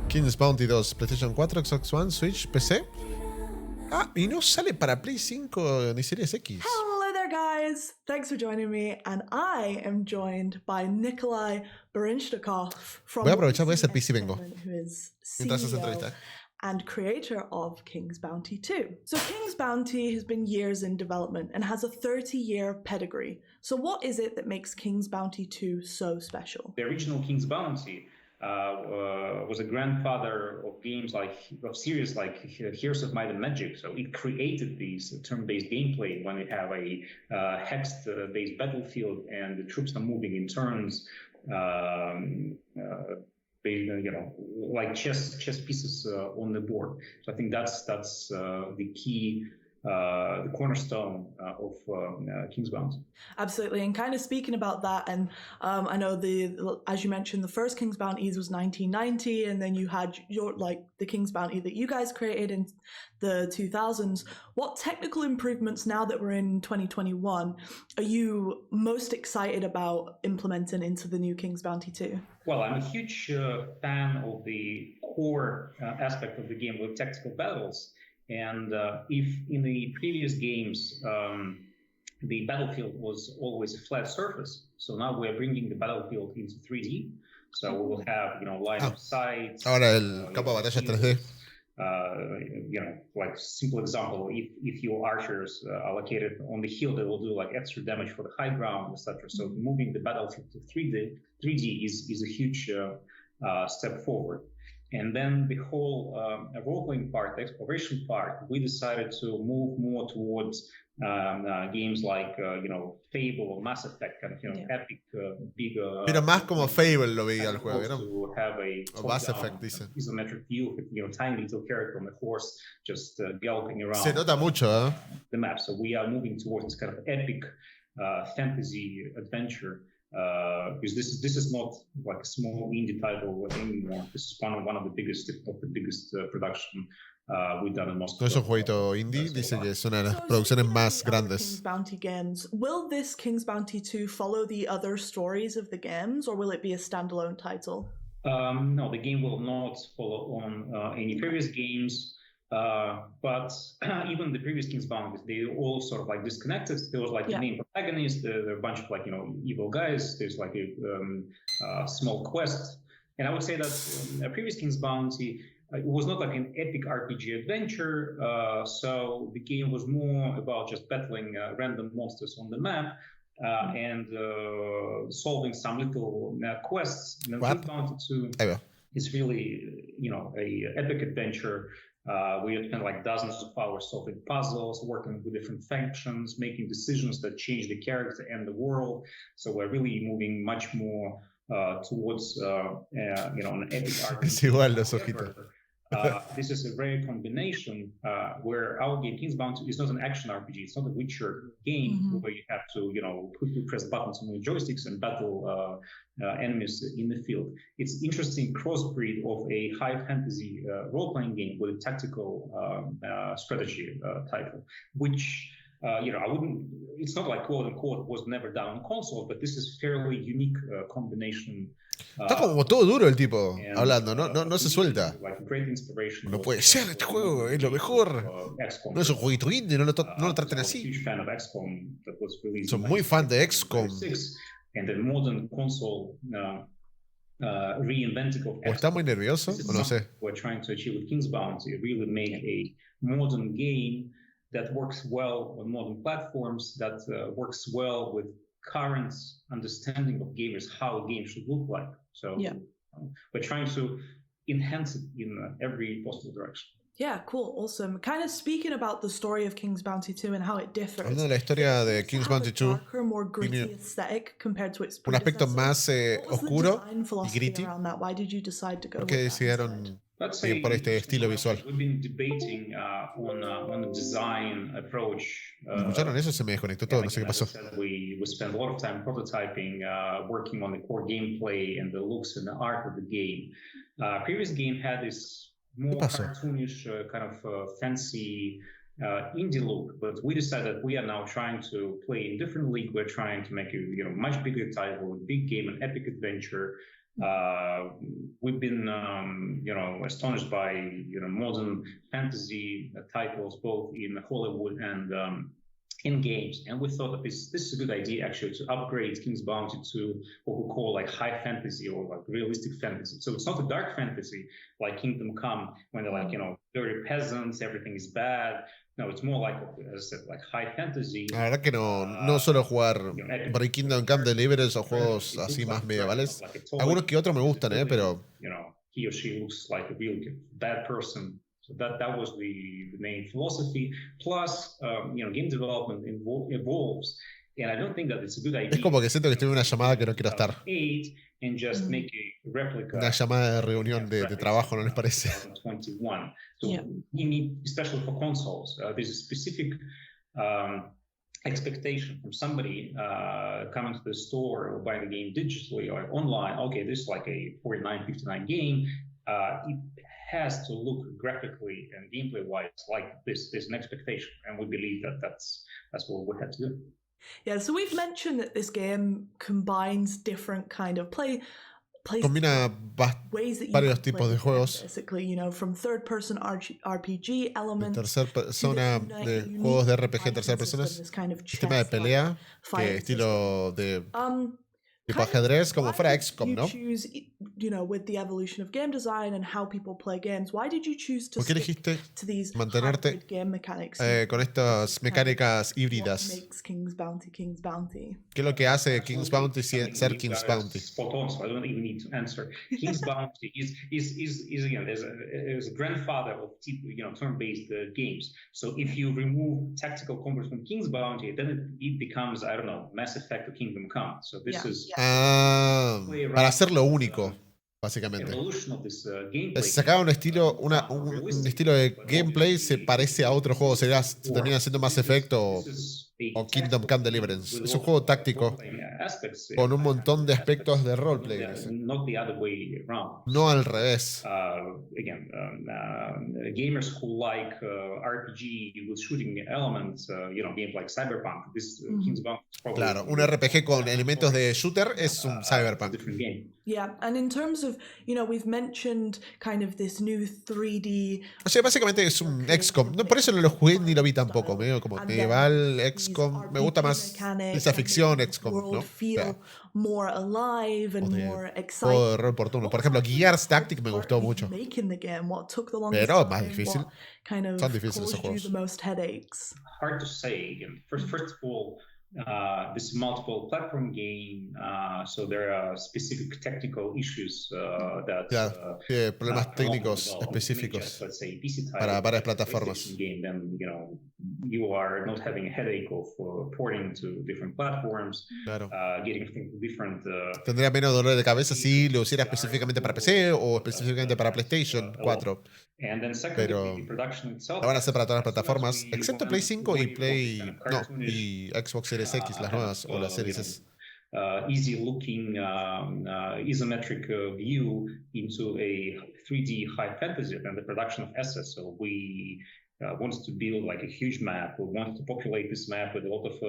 King's Bounty 2, PlayStation 4, Xbox One, Switch, PC. Ah, y no sale para Play 5 ni Series X. Hello there, guys. Thanks for joining me, and I am joined by Nikolay Barishnikov from Voy a aprovechar, voy a hacer PC vengo. Who is Mientras haces CEO entrevista. and creator of King's Bounty 2. So King's Bounty has been years in development and has a 30-year pedigree. So what is it that makes King's Bounty 2 so special? The original King's Bounty was a grandfather of games of series like Heroes of Might and Magic. So it created this turn-based gameplay when we have a hexed-based battlefield and the troops are moving in turns. Like chess pieces on the board. So I think that's the key, the cornerstone of King's Bounty. Absolutely, and kind of speaking about that, and I know as you mentioned, the first King's Bounties was 1990, and then you had the King's Bounty that you guys created in the 2000s. What technical improvements, now that we're in 2021, are you most excited about implementing into the new King's Bounty 2? Well, I'm a huge fan of the core aspect of the game with tactical battles. And if in the previous games, the battlefield was always a flat surface, so now we're bringing the battlefield into 3D. So we will have, line of sight. Ahora el campo de batalla es 3D. Like simple example, if your archers are located on the hill, they will do like extra damage for the high ground, etc. So moving the battlefield to 3D is a huge step forward. And then the whole role-playing part, the exploration part, we decided to move more towards games like, Fable or Mass Effect, kind of, epic, big... Pero más como Fable lo veía el juego, ¿no? To have a o Mass Effect, dice. Isometric view of tiny little character on the horse just galloping around. Se nota mucho, the map. So we are moving towards this kind of epic fantasy adventure. Because this is not like a small indie title anymore. This is one of the biggest production we've done in Moscow. No es un jueguito indie, dice que es una de las producciones más grandes. King's Bounty games. Will this King's Bounty 2 follow the other stories of the games, or will it be a standalone title? No, the game will not follow on any previous games. But even the previous King's Bounty, they all sort of like disconnected. There was like the main protagonist, there are a bunch of evil guys. There's like a small quest, and I would say that a previous King's Bounty it was not like an epic RPG adventure. So the game was more about just battling random monsters on the map and solving some little quests. And King's Bounty 2 is really a epic adventure. We had spent like dozens of hours solving puzzles, working with different factions, making decisions that change the character and the world. So we're really moving much more towards an epic RPG. Es igual los ojitos. This is a rare combination where our game, King's Bounty, is not an action RPG. It's not a Witcher game where you have to, press buttons on the joysticks and battle enemies in the field. It's interesting crossbreed of a high fantasy role-playing game with a tactical strategy title, which I wouldn't. It's not like quote unquote was never done on console, but this is fairly unique combination. Está como todo duro el tipo hablando, no se suelta. No puede ser, este juego es lo mejor. No es un jueguito indie, no lo traten así. Son muy fan de XCOM. And the modern console reinventing of O está muy nervioso, o no sé. we're trying to achieve with King's Bounty, really make a modern game that works well on modern platforms, that works well with current understanding of gamers, how a game should look like. So we're trying to enhance it in every possible direction. Yeah, cool, awesome. Kind of speaking about the story of King's Bounty 2 and how it differs. Hablando de la historia de King's Bounty 2, more gritty aesthetic compared to its un aspecto más oscuro y gritty. Why did you decide to go ¿Por qué decidieron ir por este estilo visual? We've been debating on the design approach. ¿Escucharon eso? Se me desconectó todo, no sé qué pasó. We spent a lot of time prototyping, working on the core gameplay and the looks and the art of the game. Previous game had this more cartoonish, kind of fancy indie look, but we decided we are now trying to play in different league. We're trying to make a much bigger title, a big game, an epic adventure. We've been astonished by modern fantasy titles both in Hollywood and in games, and we thought that this is a good idea actually to upgrade King's Bounty to what we call like high fantasy or like realistic fantasy. So it's not a dark fantasy like Kingdom Come when they're like dirty peasants, everything is bad. No, it's more like, as I said, like high fantasy. La verdad que no suelo jugar Kingdom Come, Deliverance o juegos así más medievales. Algunos que otros me gustan, pero he or she looks like a real bad person. So that was the main philosophy. Plus, game development evolves, and I don't think that it's a good idea. Es como que siento que estoy en una llamada que no quiero estar. And just make a replica. Una llamada de reunión de trabajo, ¿no les parece? 2021. So we need, especially for consoles, there's a specific expectation from somebody coming to the store or buying a game digitally or online. Okay, this is like a $49.59 game. It has to look graphically and gameplay-wise like this. There's an expectation, and we believe that that's what we have to do. Yeah, so we've mentioned that this game combines different kind of combina varios tipos de juegos. Basically, from third-person RPG elements. Tercera persona, de juegos de RPG en tercera persona. Sistema de pelea, que estilo de tipo ajedrez, como fuera XCOM, ¿no? With the evolution of game design and how people play games, why did you choose to ¿Por qué elegiste mantenerte game mechanics? Con estas mecánicas híbridas? King's Bounty. ¿Qué es lo que hace King's Bounty ser King's Bounty? Spot on, so I don't even need to answer. King's Bounty is again, there's a grandfather of turn-based games. So if you remove tactical combat from King's Bounty, then it becomes, I don't know, Mass Effect or Kingdom Come. So this is para hacerlo único, básicamente. Si sacaba un estilo de gameplay, se parece a otro juego, se termina siendo Mass Effect o Kingdom Come Deliverance. Es un juego táctico con un montón de aspectos de roleplay. No al revés. Gamers who like RPG with shooting elements, games like Cyberpunk, this King's Bounty. Claro, un RPG con elementos de shooter es un Cyberpunk. Yeah, and in terms of, we've mentioned kind of this new 3D. O sea, básicamente es un XCOM. No, por eso no lo jugué ni lo vi tampoco. Medio como medieval, XCOM. Me gusta más esa ficción XCOM, ¿no? More alive and more exciting. Juego de rol por turno. Por ejemplo, Gears Tactic me gustó mucho. Pero más difícil. Son difíciles esos juegos. Hard to say. First of all, this multiple platform game, so there are specific technical issues problemas técnicos específicos para varias plataformas. You are not having a headache of porting to different platforms, getting different. Tendría menos dolor de cabeza si lo hiciera específicamente para PC o específicamente para PlayStation 4. Pero lo van a hacer para todas las plataformas, excepto Play 5 y Xbox Series X, las nuevas o las Series S. Easy looking isometric view into a 3D high fantasy and the production of assets. So we wanted to build like a huge map. We wanted to populate this map with a lot of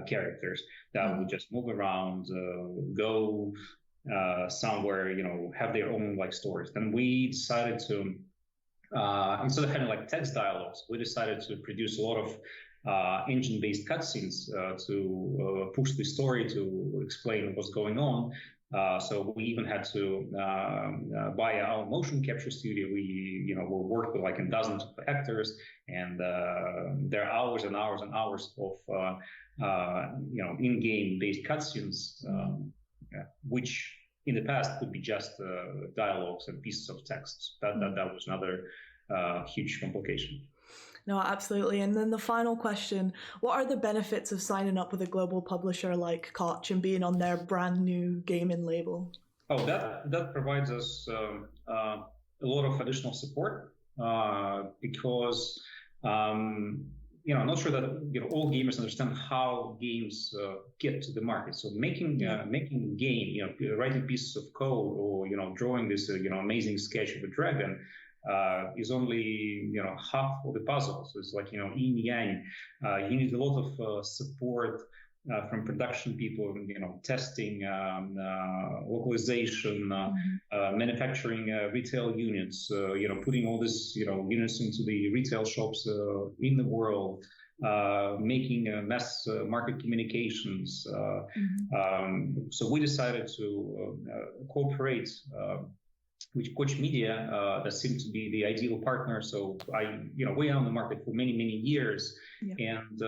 characters that would just move around, go somewhere, have their own like stories. Then we decided to, instead of having like text dialogues, we decided to produce a lot of engine-based cutscenes to push the story, to explain what's going on. So we even had to buy our motion capture studio. We worked with like dozens of actors, and there are hours and hours and hours of in-game based cutscenes, which in the past could be just dialogues and pieces of text. That was another huge complication. No, absolutely. And then the final question, what are the benefits of signing up with a global publisher like Koch and being on their brand new gaming label? Oh, that provides us a lot of additional support because I'm not sure that all gamers understand how games get to the market. So making a game, writing pieces of code or drawing this amazing sketch of a dragon is only half of the puzzle. So it's like yin yang. You need a lot of support from production people, testing, localization, manufacturing retail units, putting all this units into the retail shops in the world, making mass market communications. So we decided to cooperate with Koch Media. That seemed to be the ideal partner. So we are on the market for many years, and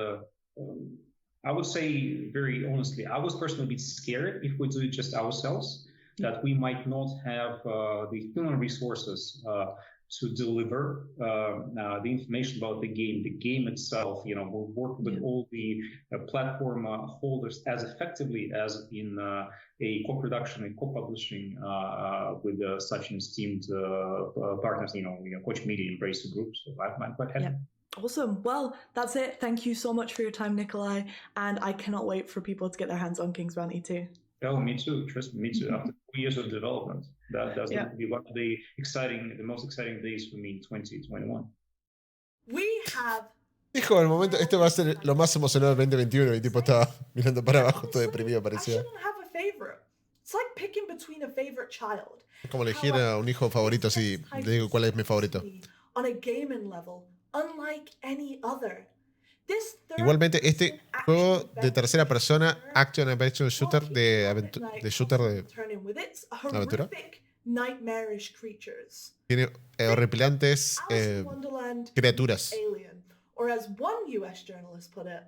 I would say very honestly, I was personally a bit scared if we do it just ourselves, that we might not have the human resources to deliver the information about the game itself. We'll work with all the platform holders as effectively as in a co-production and co-publishing with such esteemed partners, Koch Media, Embrace the Group. So I'm quite happy. Awesome. Well, that's it. Thank you so much for your time, Nikolay. And I cannot wait for people to get their hands on King's Bounty too. Oh, me too. Trust me, me too. After 4 years of development, that's going to be one of the most exciting days for me in 2021. We have... Dijo, el momento, este va a ser lo más emocionado del 2021 y tipo estaba mirando para abajo, todo deprimido parecía. I shouldn't have a favorite. It's like picking between a favorite child. Es como elegir a un hijo favorito, así, te digo cuál es mi favorito. On a gaming level, unlike any other. Igualmente, este juego de tercera persona, Action Adventure Shooter de aventura, tiene horripilantes criaturas. Or as one US journalist put it,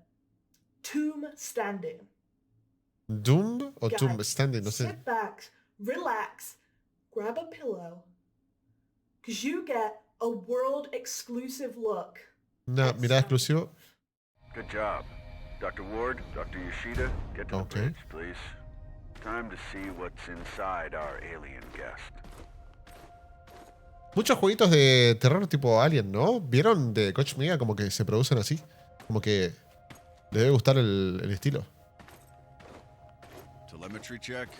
tomb standing. ¿Doom o Tomb Standing? No sé. Sit back, relax, grab a pillow, because you get a world exclusive look. Una mirada exclusiva. Good job. Dr. Ward, Dr. Yoshida, get to the bridge, please. Time to see what's inside our alien guest. Muchos jueguitos de terror tipo Alien, ¿no? ¿Vieron de Koch Media como que se producen así? Como que le debe gustar el estilo. Telemetry check.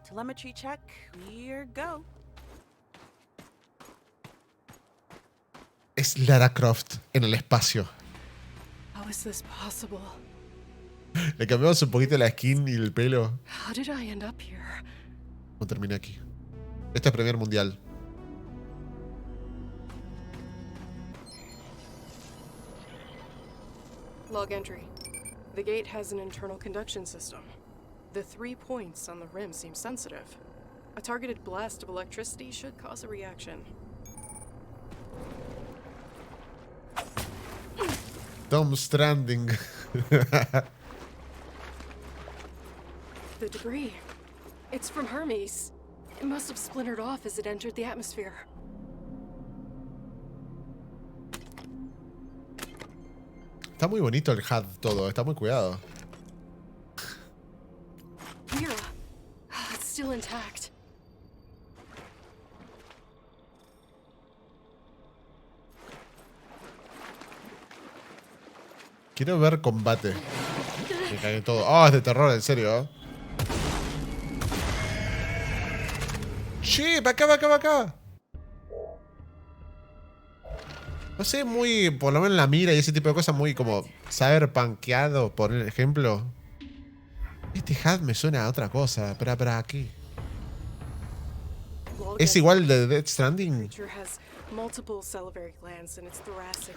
Telemetry check. Here go. Es Lara Croft en el espacio. How is this possible? Le cambiamos un poquito la skin y el pelo. How did I end up here? ¿Cómo terminé aquí? Este es Premier Mundial. Log entry. The gate has an internal conduction system. The 3 points on the rim seem sensitive. A targeted blast of electricity should cause a reaction. Tom Stranding. The debris. It's from Hermes. It must have splintered off as it entered the atmosphere. Está muy bonito el HUD todo, está muy cuidado. Mira. It's still intact. Quiero ver combate. Me cae todo. Oh, es de terror, en serio, ¿eh? Che, para acá. No sé, muy, por lo menos la mira y ese tipo de cosas, muy como Saber panqueado, por ejemplo. Este HUD me suena a otra cosa. Espera, aquí. ¿Es igual de Death Stranding?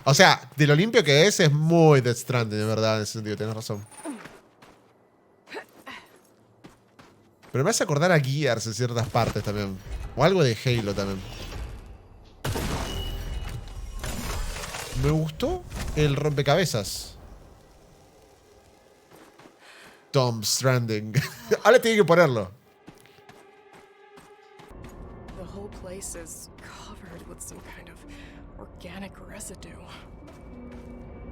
O sea, de lo limpio que es muy Death Stranding, de verdad, en ese sentido, tienes razón. Pero me hace acordar a Gears en ciertas partes también. O algo de Halo también. Me gustó el rompecabezas. Tom Stranding. Ahora tiene que ponerlo. The whole place is covered with some kind of organic residue.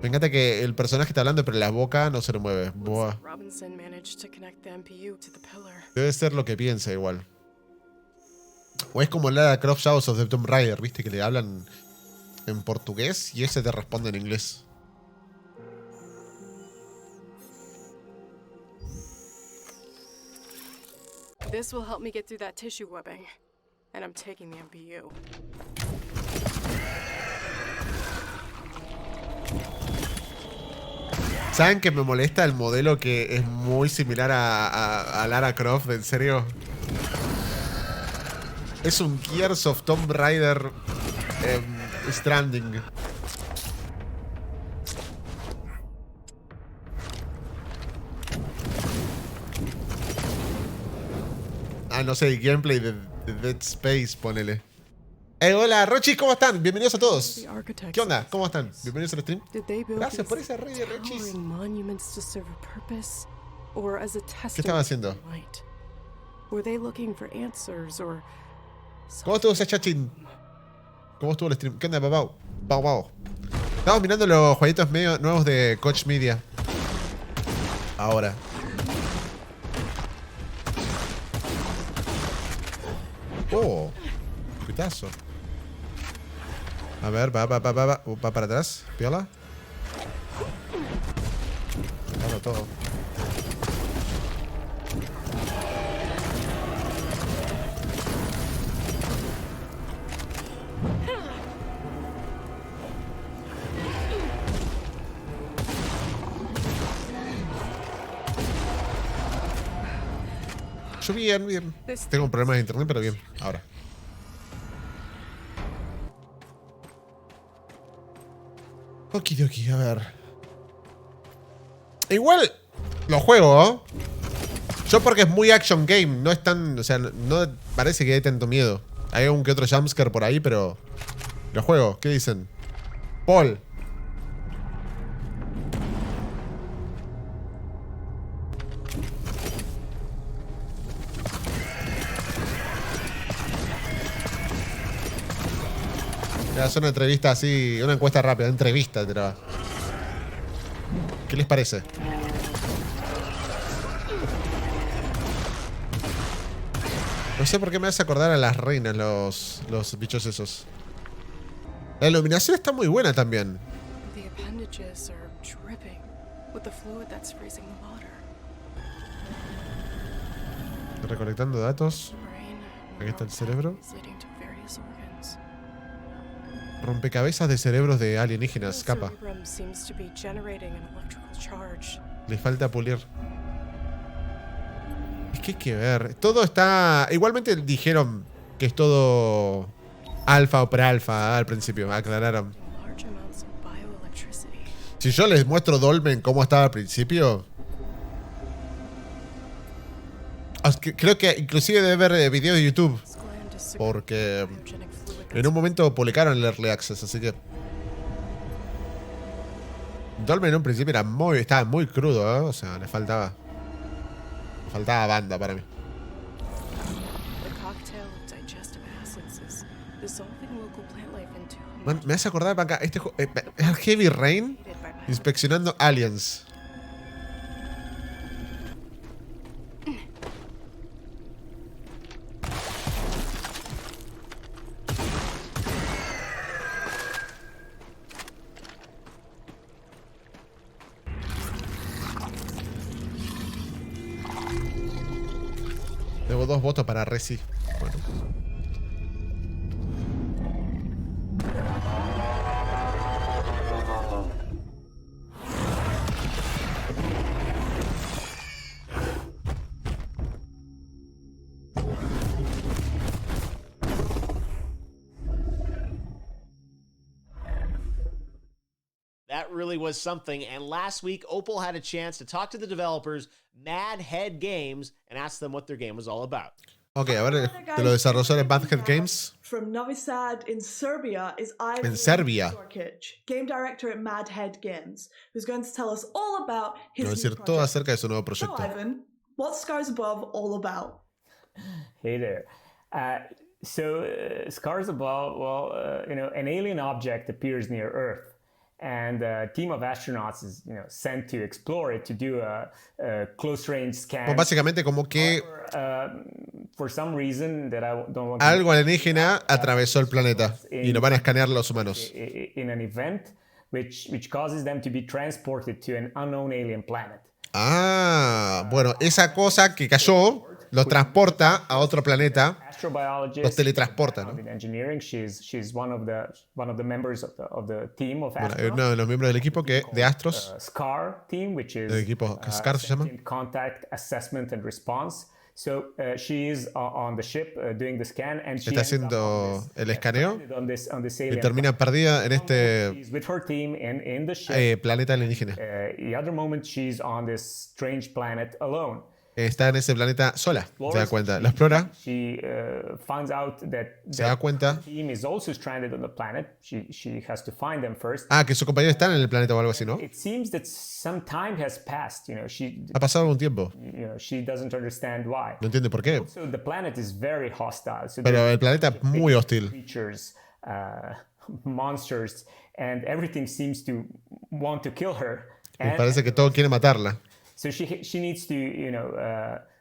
Me encanta que el personaje está hablando, pero la boca no se le mueve. Boa. Robinson managed to connect the MPU to the pillar. Debe ser lo que piensa igual. O es como Lara Croft Shadows of the Tomb Raider, ¿viste? Que le hablan en portugués y ese te responde en inglés. This will help me get through that tissue webbing. And I'm taking the MPU. ¿Saben que me molesta el modelo que es muy similar a Lara Croft? ¿En serio? Es un Gears of Tomb Raider Stranding. Ah, no sé, gameplay de Dead Space, ponele. Hola, Rochis, ¿cómo están? Bienvenidos a todos. ¿Qué onda? ¿Cómo están? Bienvenidos al stream. Gracias por ese rey, Rochis. ¿Qué estaban haciendo? ¿Cómo estuvo ese chatting? ¿Cómo estuvo el stream? ¿Qué onda, papá? Pau. Estamos mirando los jueguitos medio nuevos de Koch Media. Ahora. Oh, pitazo. A ver, va para atrás. Piola. Claro, todo. Yo bien. Tengo un problema de internet, pero bien. Ahora. Okidoki, a ver. Igual lo juego, ¿eh? Yo porque es muy action game. No es tan... O sea, no parece que hay tanto miedo. Hay un que otro jumpscare por ahí, pero... Lo juego. ¿Qué dicen? Paul. Voy a hacer una entrevista así, una encuesta rápida, entrevista. ¿Qué les parece? No sé por qué me hace acordar a las reinas los bichos esos. La iluminación está muy buena también. Recolectando datos. Aquí está el cerebro. Rompecabezas de cerebros de alienígenas, capa. Le falta pulir. Es que hay que ver. Todo está... Igualmente dijeron que es todo alfa o pre-alfa al principio. Aclararon. Si yo les muestro Dolmen cómo estaba al principio... Creo que inclusive debe ver videos de YouTube. Porque... En un momento publicaron el Early Access, así que... Dolmen en un principio estaba muy crudo, ¿eh? O sea, le faltaba banda para mí. Man, me hace acordar acá, este juego... es Heavy Rain inspeccionando aliens. Tengo 2 votos para Resi. Bueno. That really was something. And last week, Opal had a chance to talk to the developers, Mad Head Games, and ask them what their game was all about. Ok, a ver, de los desarrolladores Mad Head Games. From Novi Sad in Serbia is En Serbia. Zorkic, game director at Mad Head Games, who's going to tell us all about his Nos new decir todo project. acerca de su nuevo proyecto. So, Ivan, what's Scars Above all about? Hey there. Scars Above, an alien object appears near Earth, and a team of astronauts is, sent to explore it to do a close-range scan. Pues básicamente como que For some reason that I don't want algo alienígena atravesó el planeta y lo van a escanear los humanos. in an event which causes them to be transported to an unknown alien planet. Bueno, esa cosa que cayó los transporta a otro planeta, los teletransporta, ¿no? Engineering, she's one of the members of the team of Bueno, hay uno de los miembros del equipo de Astros, C.O.R.E team, which is el equipo que C.O.R.E se llama. Contact Assessment and Response. So she is on the ship doing the scan, and she Está haciendo el escaneo on this y alien termina perdida en este She's with her team in the ship. planeta alienígena. The other moment she's on this strange planet alone. Está en ese planeta sola, se da cuenta. Lo explora, She finds out that se da cuenta. the team is also stranded on the planet. She has to find them first. Que sus compañeros están en el planeta o algo así, ¿no? It seems that some time has passed. Ha pasado algún tiempo. She doesn't understand why. No entiende por qué. So the planet is very hostile. So Pero el planeta es muy hostil. Creatures, monsters, and everything seems to want to kill her. Y parece que todo quiere matarla. So she needs to,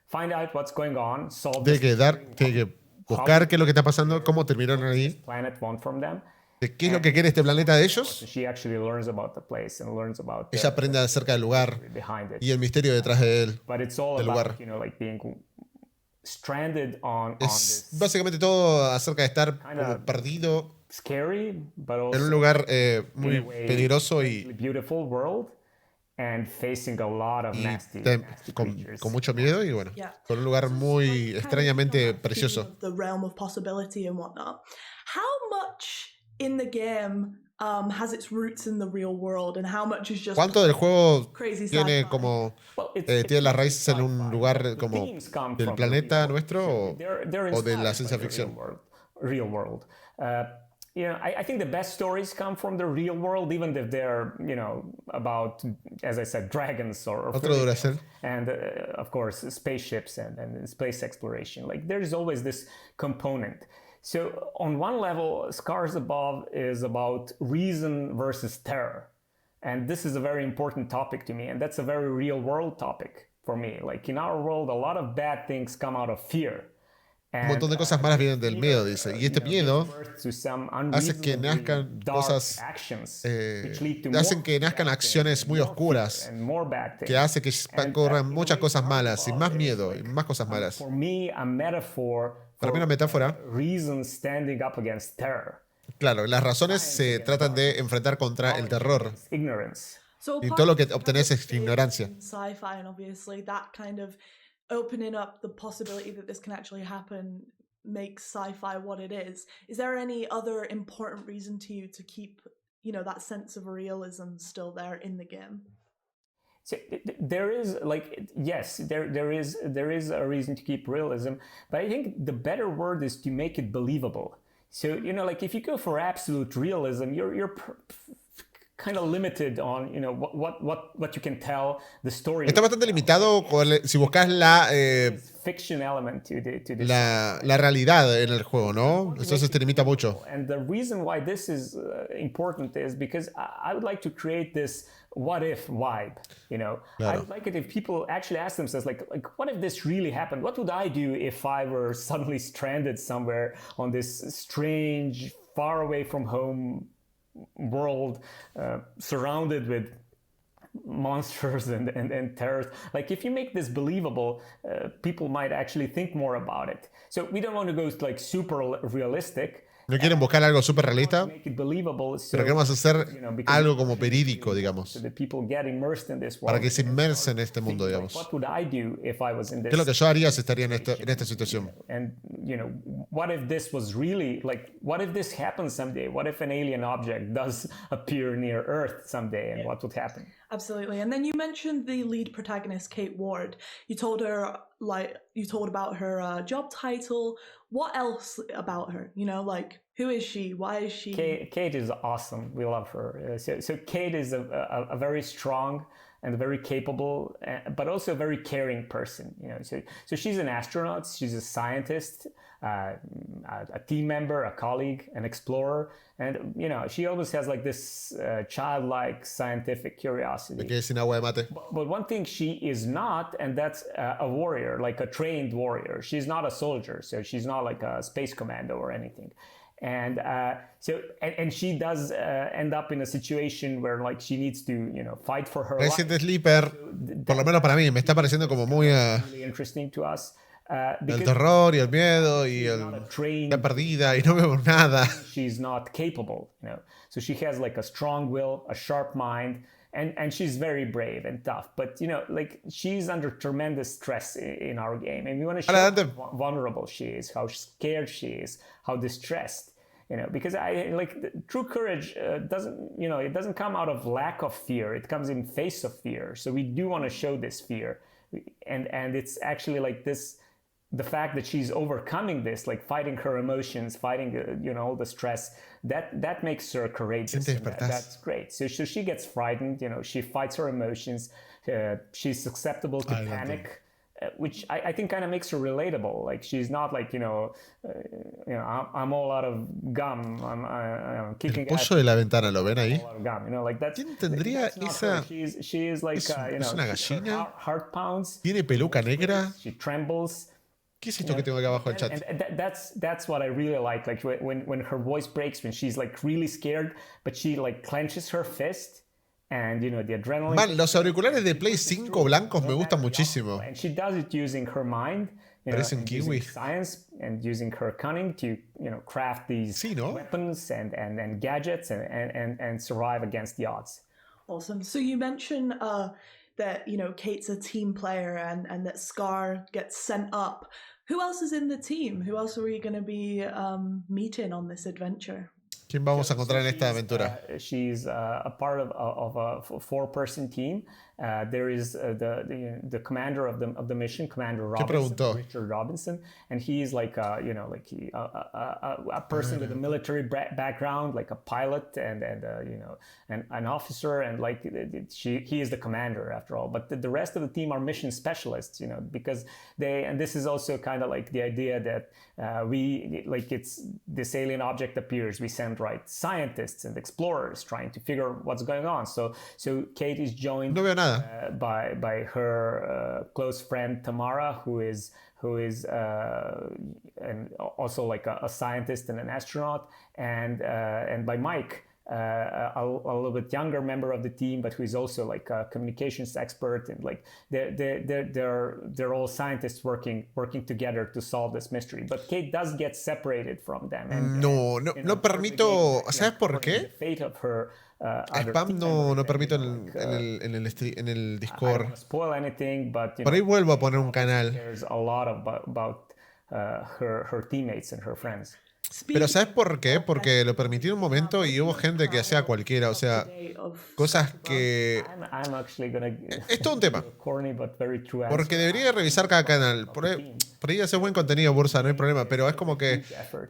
find out what's going on, solve Tiene que buscar qué es lo que está pasando, cómo terminaron ahí, planet want from them. qué es lo que quiere este planeta de ellos. She actually learns about the place and learns about Ella aprende acerca del lugar behind it. y el misterio detrás de él, But it's all del about, lugar. like being stranded on Es this básicamente todo acerca de estar como perdido scary, but also en un lugar muy in a way, peligroso y beautiful world. And facing a lot of nasty con mucho miedo y bueno, con un lugar muy extrañamente precioso. The realm of possibility and whatnot. How much in the game has its roots in the real world and how much is just ¿Cuánto del juego crazy tiene sci-fi? como tiene las raíces en un lugar como del planeta nuestro o de la ciencia ficción? Real world. I think the best stories come from the real world, even if they're, about, as I said, dragons or Otro Duracell. and of course spaceships and space exploration. Like there's always this component. So on one level, Scars Above is about reason versus terror, and this is a very important topic to me, and that's a very real world topic for me. Like in our world, a lot of bad things come out of fear. Un montón de cosas malas vienen del miedo, dice. Y este miedo hace que nazcan cosas, hacen que nazcan acciones muy oscuras, que hace que ocurran muchas cosas malas, y más miedo, y más cosas malas. Para mí una metáfora, claro, las razones se tratan de enfrentar contra el terror. Y todo lo que obtenés es ignorancia. Sci-fi, and obviously that kind of opening up the possibility that this can actually happen makes sci-fi what it is. Is there any other important reason to you to keep, that sense of realism still there in the game? So there is, yes, there is a reason to keep realism, but I think the better word is to make it believable. So, if you go for absolute realism, you're kind of limited on, what you can tell the story. Está bastante limitado si buscas la fiction element to la realidad en el juego, ¿no? Entonces te limita mucho. And the reason why this is important is because I would like to create this what if vibe, Claro. I would like it if people actually ask themselves like what if this really happened? What would I do if I were suddenly stranded somewhere on this strange, far away from home world, surrounded with monsters and terrors? Like if you make this believable, people might actually think more about it. So we don't want to go super realistic, No quieren buscar algo súper realista, pero queremos hacer algo como verídico, digamos. Para que se inmerse en este mundo, digamos. ¿Qué es lo que yo haría si estaría en esta situación? What if this was really, like, what if this happens someday? What if an alien object does appear near Earth someday, and what would happen? Absolutely. And then you mentioned the lead protagonist, Kate Ward. You told about her job title. What else about her? You know, like, who is she? Why is she? Kate is awesome. We love her. So Kate is a very strong and very capable, but also a very caring person. You know, so she's an astronaut. She's a scientist, a team member, a colleague, an explorer, and you know, she always has like this childlike scientific curiosity. But one thing she is not, and that's a warrior, like a trained warrior. She's not a soldier, so she's not like a space commando or anything. And and she does end up in a situation where like she needs to, you know, fight for her Resident life. Sleeper, por lo menos para mí, me está pareciendo como muy Really interesting to us. el terror y el miedo y la perdida y no vemos nada. She's not capable, you know. So she has like a strong will, a sharp mind, and she's very brave and tough. But you know, like she's under tremendous stress in our game, and we want to show how vulnerable she is, how scared she is, how distressed. You know, because true courage doesn't, you know, it doesn't come out of lack of fear. It comes in face of fear. So we do want to show this fear, and it's actually like this. The fact that she's overcoming this, like fighting her emotions, fighting, you know, all the stress, that makes her courageous. That's great. So she gets frightened, you know, she fights her emotions. She's susceptible to panic, which I think kind of makes her relatable. Like she's not like, you know, I'm all out of gum. I'm kicking. El pollo de la ventana, ¿lo ven ahí? You know, like that's, ¿Quién tendría esa? She is like, you know, ¿Es una gallina? Heart pounds. ¿Tiene peluca negra? She trembles. ¿Qué es esto que tengo aquí abajo del chat? And that's what I really like when her voice breaks, when she's like really scared, but she like clenches her fist, and you know the adrenaline. Man, los auriculares de Play 5 blancos me gustan muchísimo. And she does it using her mind, you know, and using science and using her cunning to, you know, craft these weapons and gadgets and survive against the odds. Awesome. So you mentioned that, you know, Kate's a team player and that C.O.R.E gets sent up. Who else is in the team? Who else are we going to be meeting on this adventure? ¿Quién vamos a encontrar en esta aventura? She's a part of a 4-person team. There is the commander of the mission, Commander Robinson, Richard Robinson, and he is like you know, like a person with a military background, like a pilot and you know, an officer, and like he is the commander after all. But the rest of the team are mission specialists, you know, because and this is also kind of like the idea that we, like, it's this alien object appears, we send scientists and explorers trying to figure what's going on. So Kate is joined by her close friend Tamara, who is and also like a scientist and an astronaut, and by Mike, a little bit younger member of the team, but who is also like a communications expert, and like they're all scientists working together to solve this mystery. But Kate does get separated from them. And, no permito. ¿Sabes por qué? Spam no permito en el Discord. Por ahí vuelvo a poner un canal. A lot about her teammates and her friends. Pero ¿sabes por qué? Porque lo permití en un momento y hubo gente que hacía cualquiera, o sea, cosas que... Es todo un tema. Porque debería revisar cada canal. Por ahí hace buen contenido, Bursa, no hay problema, pero es como que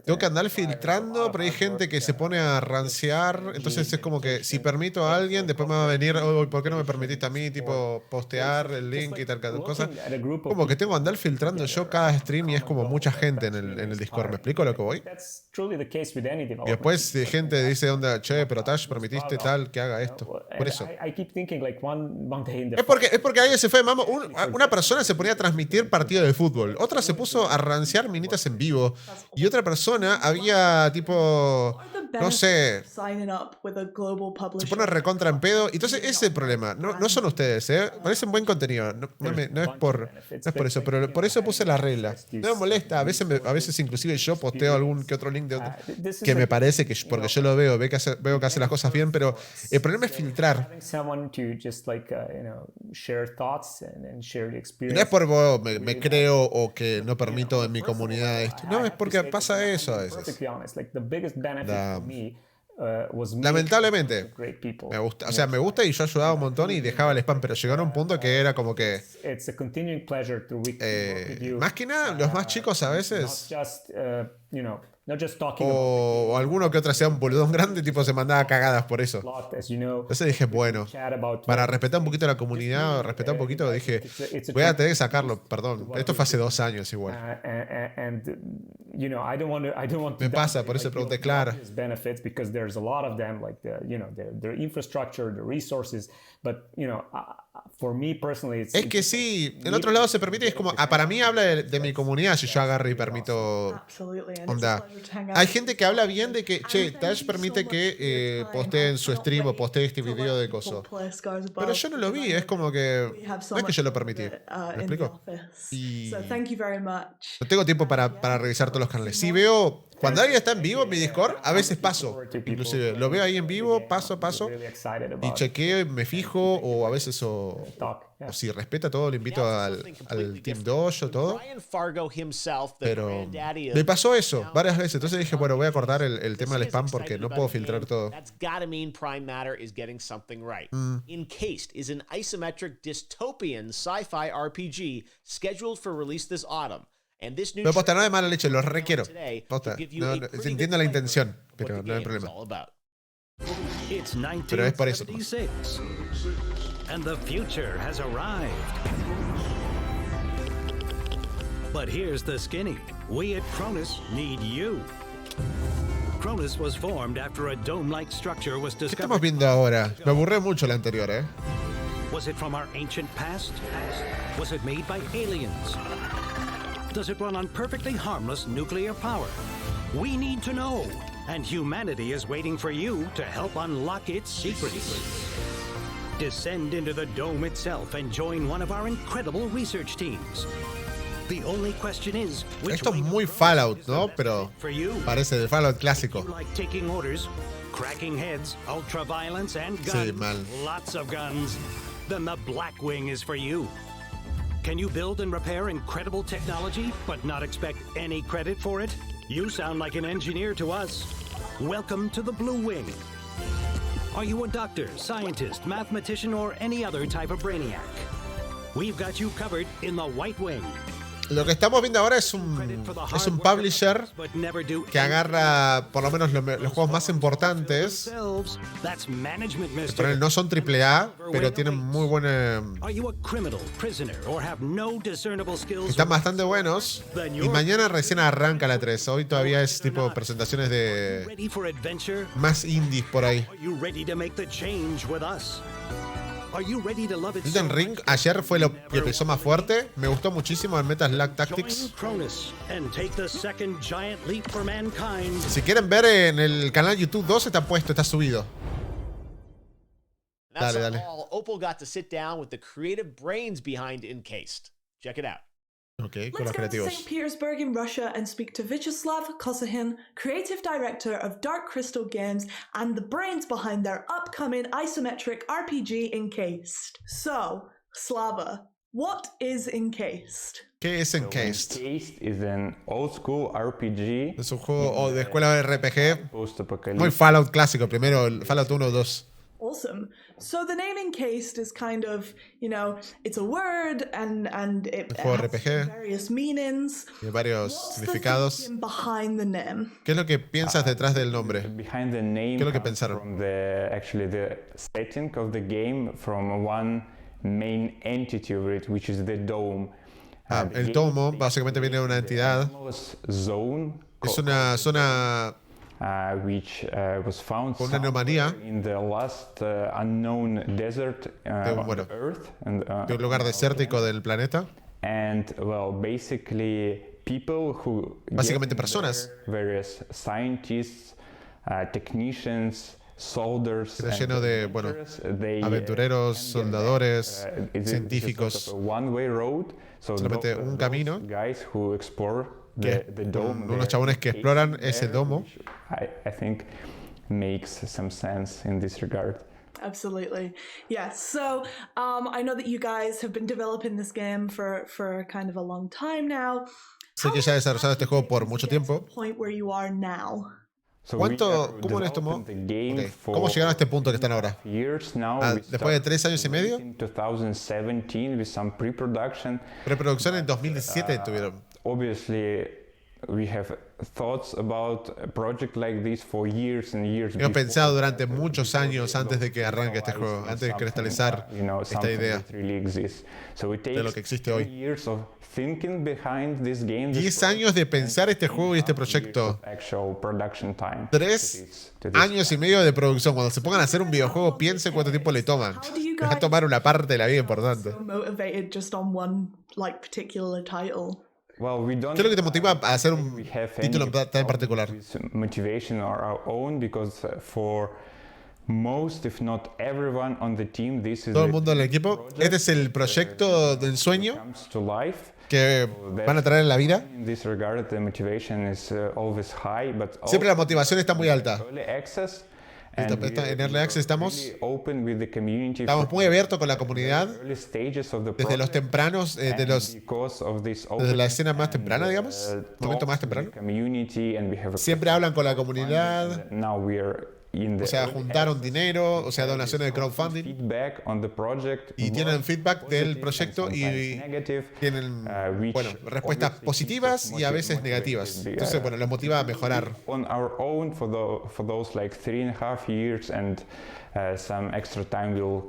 tengo que andar filtrando, pero hay gente que se pone a rancear, entonces es como que si permito a alguien, después me va a venir, ¿por qué no me permitiste a mí? Tipo, postear el link y tal cosa. Como que tengo que andar filtrando yo cada stream y es como mucha gente en el Discord. ¿Me explico lo que voy? Y después gente dice, onda, che, pero Tash, permitiste tal que haga esto. Por eso. Es porque ahí se fue, mamá. Una persona se ponía a transmitir partido de fútbol. Otra otra se puso a ranciar minitas en vivo. Y otra persona había tipo... No sé. Se pone recontra en pedo. Entonces, ese es el problema. No son ustedes, ¿eh? Parecen buen contenido. No es por eso. Pero por eso puse la regla. No me molesta. A veces inclusive yo posteo algún que otro link de otro, que me parece que porque yo lo veo que hace las cosas bien. Pero el problema es filtrar. No es por vos me creo o que no permito en mi comunidad esto. No, es porque pasa eso a veces. Lamentablemente me gusta, o sea, me gusta y yo ayudaba un montón y dejaba el spam, pero llegó a un punto que era como que más que nada los más chicos a veces o alguno que otro sea un boludón grande, tipo se mandaba cagadas por eso. Entonces dije, bueno, para respetar un poquito la comunidad, respetar un poquito, dije, voy a tener que sacarlo, perdón. Esto fue hace 2 años igual. Me pasa, por eso pregunté, claro. Es que sí, en otros lados se permite y es como, para mí habla de mi comunidad si yo agarro y permito onda. Hay gente que habla bien de que, che, Tash permite que postee en su stream o postee este video de coso. Pero yo no lo vi, es como que no es que yo lo permití. ¿Me explico? Y no tengo tiempo para revisar todos los canales. Si veo, cuando alguien está en vivo en mi Discord, a veces paso. Inclusive lo veo ahí en vivo, paso y chequeo y me fijo, o a veces o si respeta todo, lo invito al Team Dojo, todo. Pero me pasó eso varias veces. Entonces dije, bueno, voy a cortar el tema del spam porque no puedo filtrar todo. Encased is an isometric dystopian sci-fi RPG scheduled for release this autumn. No, posta, no de mala leche, los requiero. Posta, entiendo la intención, pero no hay problema. Pero es por eso. And the future has arrived. But here's the skinny. We at Cronus need you. Cronus was formed after a dome-like structure was discovered. ¿Qué estamos viendo ahora? Me aburrió mucho la anterior, ¿eh? Was it from our ancient past? Was it made by aliens? Does it run on perfectly harmless nuclear power? We need to know. And humanity is waiting for you to help unlock its secrets. Descend into the dome itself and join one of our incredible research teams. The only question is, esto es muy Fallout, ¿no? Pero parece de Fallout clásico. Like taking orders, cracking heads, ultra violence and guns. Sí, mal. Lots of guns. Then the Black Wing is for you. Can you build and repair incredible technology but not expect any credit for it? You sound like an engineer to us. Welcome to the Blue Wing. Are you a doctor, scientist, mathematician, or any other type of brainiac? We've got you covered in the White Wing. Lo que estamos viendo ahora es un publisher que agarra por lo menos los juegos más importantes. Pero no son AAA, pero tienen muy buena... Están bastante buenos. Y mañana recién arranca la 3. Hoy todavía es tipo presentaciones de más indies por ahí. Elden Ring ayer fue lo que empezó más fuerte. Me gustó muchísimo el Metal Slug Tactics. Si quieren ver en el canal YouTube 2 está puesto, está subido. Dale. Opal got to sit down with the creative brains behind Encased. Check it out. Okay, Let's go to St. Petersburg in Russia and speak to Viacheslav, Kozikhin, creative director of Dark Crystal Games and the brains behind their upcoming isometric RPG Encased. So, Slava, what is Encased? ¿Qué es Encased? Encased is an old school RPG. Es un juego de escuela de RPG. Muy Fallout clásico, primero el Fallout 1 o 2. Awesome. So the name Encased is kind of, you know, it's a word and it has various meanings. Y varios significados. Behind the name? ¿Qué es lo que piensas detrás del nombre? Behind the name. ¿Qué es lo que pensaron? From the setting of the game, from one main entity of it, which is the dome. El domo básicamente viene de una entidad. Es una zona which was found una anomalía in the last unknown desert on Earth, de un lugar desértico del planeta. and well, basically people who básicamente personas, various scientists, technicians, soldiers, está lleno de, bueno, aventureros, soldadores, científicos. Solamente un camino unos chabones que exploran ese domo. I think makes some sense in this regard. Absolutely. Yeah. So I know that you guys have been developing this game for kind of a long time now. Sé que ya he desarrollado este juego por mucho tiempo. Point where you are now. ¿Cómo les tomó? Okay. ¿Cómo llegaron a este punto que están ahora? Después de 3 años y medio. Preproducción en 2017 tuvieron. Obviously, we have thoughts about a project like this for years and years. Hemos pensado durante muchos años antes de que arranque este juego, antes de cristalizar esta idea de lo que existe hoy. 10 años de pensar este juego y este proyecto. 3 años y medio de producción. Cuando se pongan a hacer un videojuego, piensen cuánto tiempo le toman. Va a tomar una parte de la vida importante. ¿Qué es lo que te motiva a hacer un título tan particular? Todo el mundo en el equipo, este es el proyecto del sueño que van a traer en la vida. Siempre la motivación está muy alta. En Early Access estamos muy abiertos con la comunidad desde los tempranos, desde la escena más temprana, digamos, momento más temprano. Siempre hablan con la comunidad. O sea, juntaron dinero, o sea, donaciones de crowdfunding. Y tienen feedback del proyecto y tienen, bueno, respuestas positivas y a veces negativas. Entonces, bueno, les motiva a mejorar. Some extra time we'll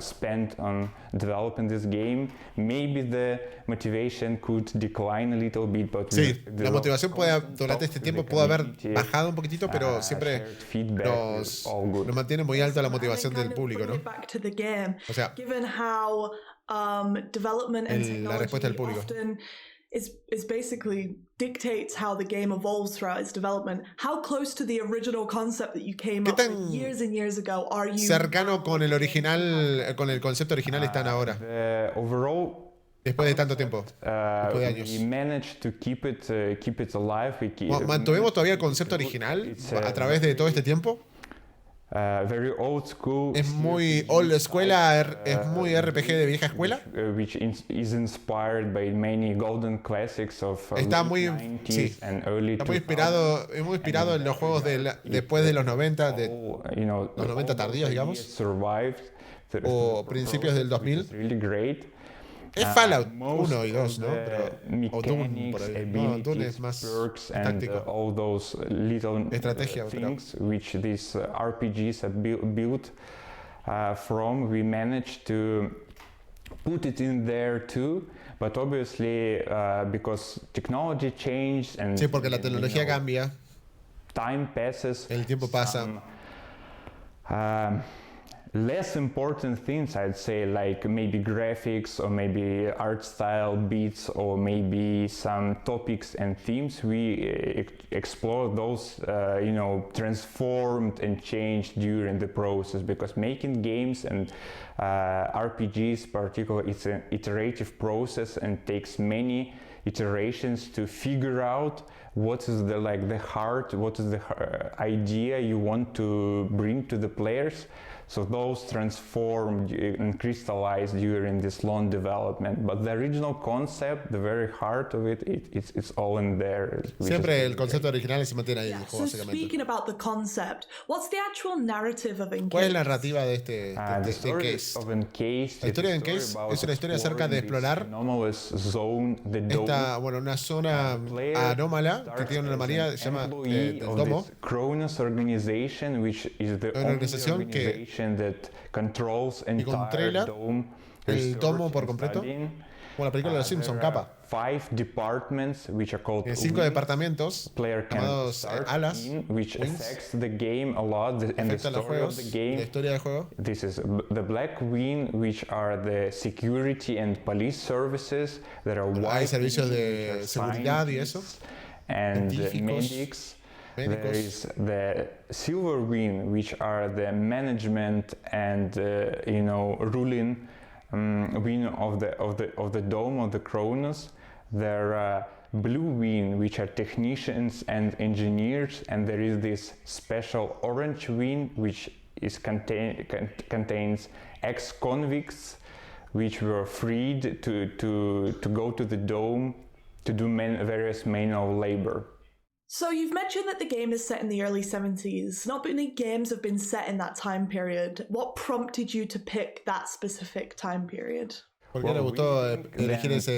spend on developing this game. Maybe the motivation could decline a little bit, but sí, la motivación durante este tiempo puede haber bajado un poquitito, pero siempre nos mantiene muy alta la motivación del público, ¿no? O sea, la respuesta del público. Is basically dictates how the game evolves throughout its development. How close to the original concept that you came up with years and years ago are you? Cercano con el original, con el concepto original están ahora. Después de tanto tiempo, después de años. Mantuvimos todavía el concepto original a través de todo este tiempo. Very old school, es muy old escuela, es muy RPG de vieja escuela. Which is inspired by many golden classics of está muy, sí, and early está muy inspirado en los juegos después de los 90, los 90 tardíos, digamos, o principios del 2000. Really great. Es Fallout 1 y 2, ¿no? Pero, o Doom, por ahí. No, Doom es más táctico. All those little estrategia, things which these RPGs have built from, we managed to put it in there too. But obviously, because technology changed and sí, porque la tecnología cambia. Time passes. El tiempo pasa. Less important things, I'd say, like maybe graphics or maybe art style beats or maybe some topics and themes. We explore those, transformed and changed during the process, because making games and RPGs particularly, it's an iterative process and takes many iterations to figure out what is the heart, what is the idea you want to bring to the players. So those transformed and crystallized during this long development. But the original concept, the very heart of it, it's all in there. Siempre el concepto original se mantiene ahí. So speaking about the concept, what's the actual narrative of Encased? ¿Cuál es la narrativa de este Encased? La historia de Encased es una historia acerca de explorar una zona anómala que tiene una anomalía, se llama el domo. Organization, which is the organización que that controls entire dome el tomo por completo. Como la película de los Simpsons, capa. 5 departments which are called 5 departamentos llamados alas, which affects the game a lot and the story of the game. La historia del juego. This is the black wing, which are the security and police services that are hay servicios de seguridad y eso. And medics. There is the silver wing, which are the management and ruling wing of the dome of the Kronos. There are blue wing, which are technicians and engineers, and there is this special orange wing, which is contains ex-convicts, which were freed to go to the dome to do various manual labor. So you've mentioned that the game is set in the early 70s. Not many games have been set in that time period. What prompted you to pick that specific time period? ¿Por qué le gustó elegir esa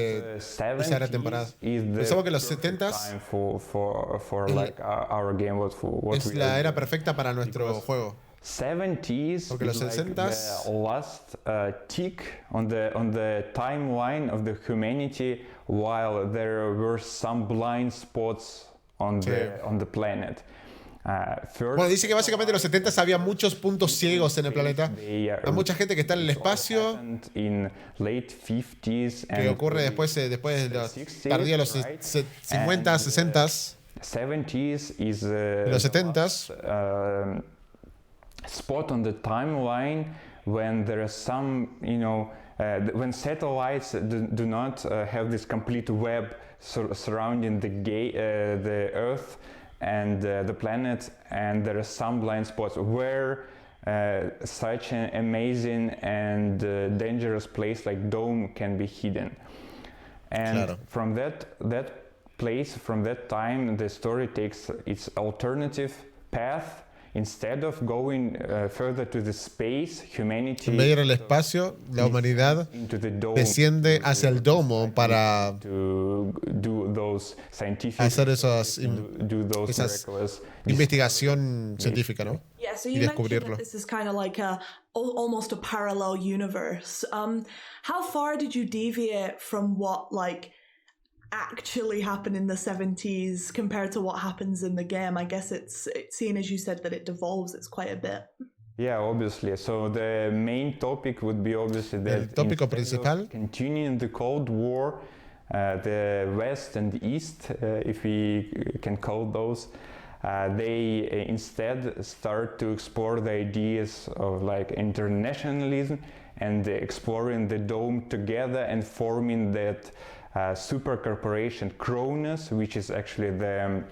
era temporada? Pensamos que los 70s es la era perfecta para nuestro juego. 70s porque los is like 60s the last tick on the timeline of the humanity, while there were some blind spots on the planet. Bueno, dice que básicamente en los 70 había muchos puntos ciegos en el planeta. Hay mucha gente que está en el espacio, que ocurre después de los tardía los 50, 60. Los 70 spot on the timeline when there are some, when satellites do not have this complete web surrounding the Earth and the planet, and there are some blind spots where such an amazing and dangerous place like Dome can be hidden. And from that place, from that time, the story takes its alternative path. Instead of going further to the space, humanity, en vez de ir al espacio, la humanidad desciende hacia el domo para hacer esas investigación científica, ¿no? Yeah, so y you descubrirlo. This is kind of like almost a parallel universe. How far did you deviate from what actually happened in the 70s compared to what happens in the game? I guess it's seen, as you said, that it devolves. It's quite a bit. Yeah, obviously. So the main topic would be obviously that el tópico principal, continuing the Cold War, the West and the East, if we can call those, they instead start to explore the ideas of internationalism and exploring the dome together and forming that super corporation Kronos, which is actually the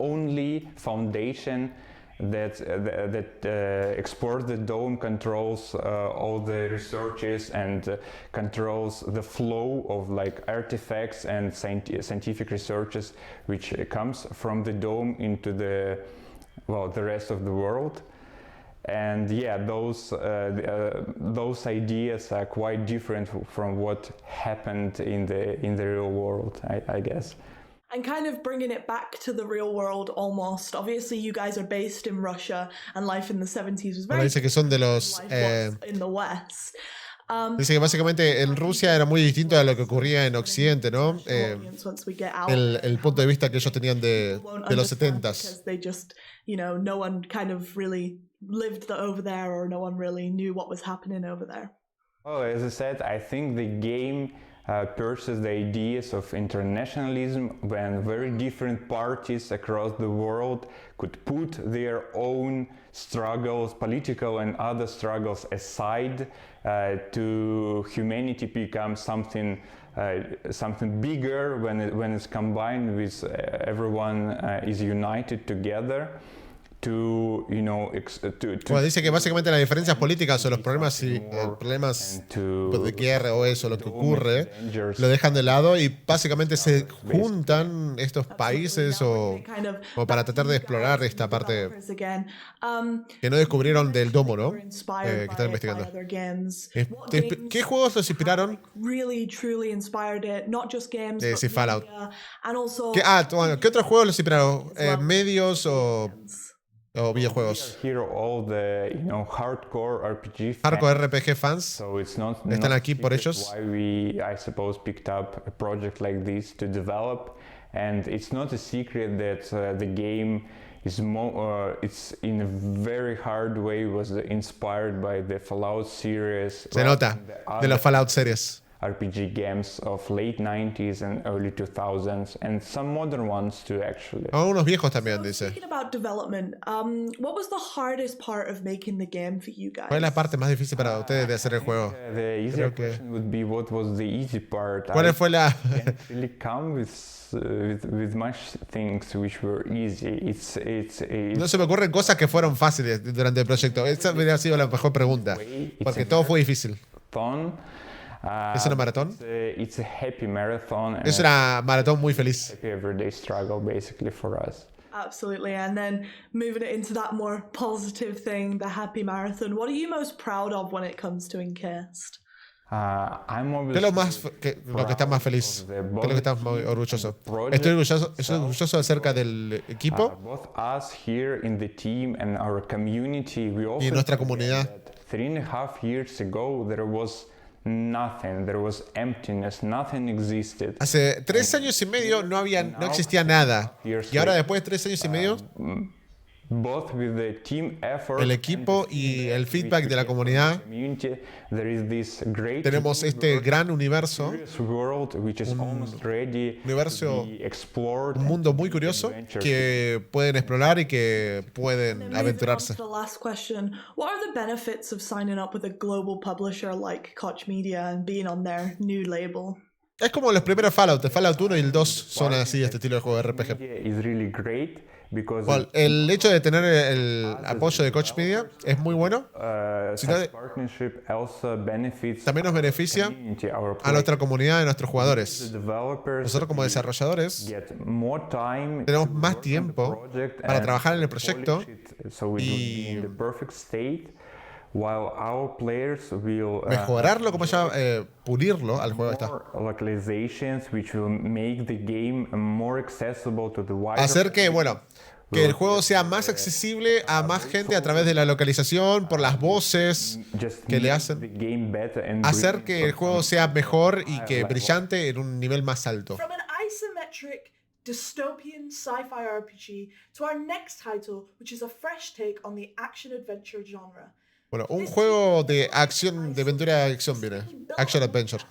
only foundation that explores the dome, controls all the researches and controls the flow of artifacts and scientific researches which comes from the dome into the rest of the world. And yeah, those ideas are quite different from what happened in the real world, I guess. And kind of bringing it back to the real world almost. Obviously, you guys are based in Russia, and life in the 70s was very dice que son de los in the West. Dice que básicamente en Rusia era muy distinto a lo que ocurría en Occidente, ¿no? El punto de vista que ellos tenían de los 70s. They just, no one kind of really lived over there, or no one really knew what was happening over there. Oh, as I said, I think the game pursues the ideas of internationalism when very different parties across the world could put their own struggles, political and other struggles aside to humanity become something bigger when it's combined with everyone is united together. Bueno, dice que básicamente las diferencias políticas o los problemas de guerra o eso, lo que ocurre, lo dejan de lado y básicamente se juntan estos países o para tratar de explorar esta parte que no descubrieron del domo, ¿no? Que están investigando. ¿Qué juegos los inspiraron? Sí, Fallout. ¿Qué otros juegos los inspiraron? ¿Medios o O videojuegos. Hardcore RPG fans están aquí por ellos. I suppose picked up a project like this to develop, and it's not a secret that the game is it's in a very hard way was inspired by the Fallout series. Se nota de los Fallout series. RPG games of late 90s and early 2000s, and some modern ones too, actually. Unos viejos también, dice. Speaking about development, what was the hardest part of making the game for you guys? ¿Cuál es la parte más difícil para ustedes de hacer el juego? The easier question would be what was the easy part. ¿Cuál fue la? Can't really come with much things which were easy. No se me ocurren cosas que fueron fáciles durante el proyecto. Esa habría sido la mejor pregunta, porque todo fue difícil. ¿Es una maratón? It's a happy marathon. Es una maratón muy feliz. Happy everyday struggle, basically, for us. Absolutely. And then moving it into that more positive thing, the happy marathon. What are you most proud of when it comes to Encased? ¿Qué es lo que está más feliz? ¿Qué es lo que estás muy orgulloso? Estoy orgulloso acerca del equipo y nuestra comunidad. 3.5 years ago, there was nothing. There was emptiness. Nothing existed. Hace 3 años y medio no existía nada. Y ahora después de 3 años y medio, both with the team effort, el equipo y el feedback de la comunidad, tenemos este gran universo, un mundo muy curioso que pueden explorar y que pueden aventurarse. What are the benefits of signing up with a global publisher like Koch Media and being on their new label? Es como los primeros Fallout, el Fallout 1 y el 2 son así, este estilo de juego de RPG. Well, el hecho de tener el apoyo de Koch Media es muy bueno. También nos beneficia a nuestra comunidad y a nuestros jugadores. Nosotros como desarrolladores tenemos más tiempo para trabajar en el proyecto y mejorarlo, como ya pulirlo al juego está. Hacer que, que el juego sea más accesible a más gente a través de la localización, por las voces que le hacen. Hacer que el juego sea mejor y que brillante en un nivel más alto. From an isometric dystopian sci-fi RPG to our next title, which is a fresh take on the action-adventure genre. Bueno, un juego de acción, de aventura de acción viene. Action Adventure.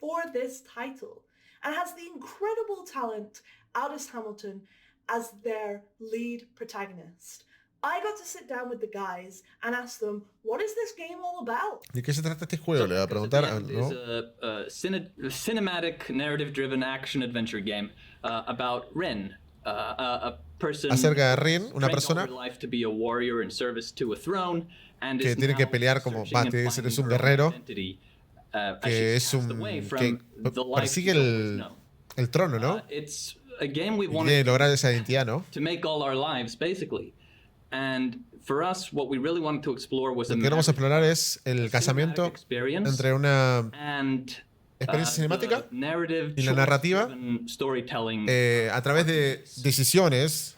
For this title, and has the incredible talent Aldous Hamilton as their lead protagonist. I got to sit down with the guys and ask them, what is this game all about? ¿De qué se trata este juego? Le voy a preguntar. It's a cinematic, narrative-driven action-adventure game about Rin, a person acerca de Rin, una persona to be a warrior in service to a throne, and que tiene que pelear como es un guerrero que es un que persigue el trono, ¿no? It's a game we y quiere lograr esa identidad, ¿no? To make all our lives, basically. And for us, what we really wanted to explore was lo que queremos explorar es el casamiento entre una experiencia cinemática y la narrativa a través de decisiones.